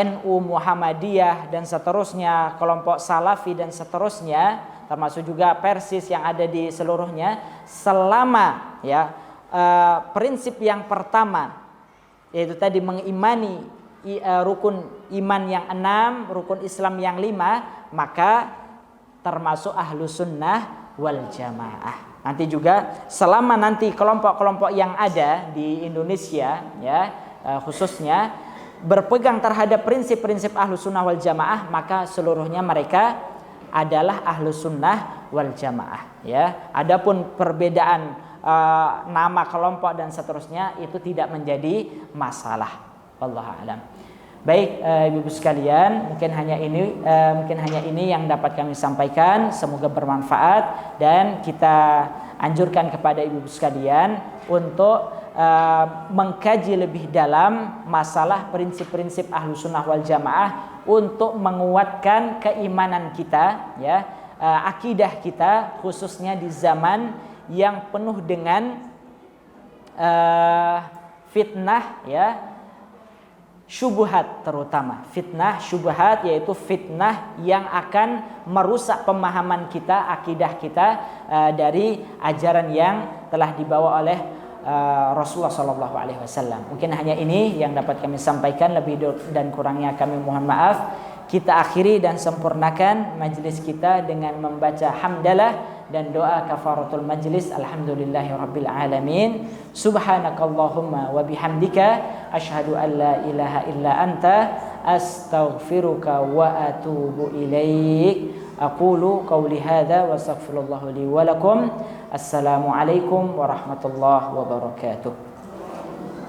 NU, Muhammadiyah dan seterusnya, kelompok Salafi dan seterusnya, termasuk juga Persis yang ada di seluruhnya, selama prinsip yang pertama yaitu tadi mengimani rukun iman yang 6, rukun Islam yang 5, maka termasuk Ahlus Sunnah wal Jamaah. Nanti juga selama nanti kelompok-kelompok yang ada di Indonesia, ya, khususnya berpegang terhadap prinsip-prinsip Ahlus Sunnah wal Jamaah, maka seluruhnya mereka adalah Ahlus Sunnah wal Jamaah, ya. Adapun perbedaan nama kelompok dan seterusnya itu tidak menjadi masalah. Wallahu a'lam. Baik, ibu-ibu sekalian, mungkin hanya ini yang dapat kami sampaikan. Semoga bermanfaat dan kita anjurkan kepada ibu-ibu sekalian untuk mengkaji lebih dalam masalah prinsip-prinsip Ahlus Sunnah wal Jamaah untuk menguatkan keimanan kita, ya, akidah kita, khususnya di zaman yang penuh dengan fitnah, ya, syubhat, terutama fitnah syubhat, yaitu fitnah yang akan merusak pemahaman kita, akidah kita dari ajaran yang telah dibawa oleh Rasulullah SAW. Mungkin hanya ini yang dapat kami sampaikan, lebih dan kurangnya kami mohon maaf. Kita akhiri dan sempurnakan majelis kita dengan membaca hamdalah dan doa kafaratul majlis. Alhamdulillahirabbil alamin. Subhanakallahumma wa bihamdika asyhadu an la ilaha illa anta astaghfiruka wa atubu ilaik. Aqulu qawli hadza wa astaghfirullah li wa lakum. Assalamu alaikum warahmatullahi wabarakatuh.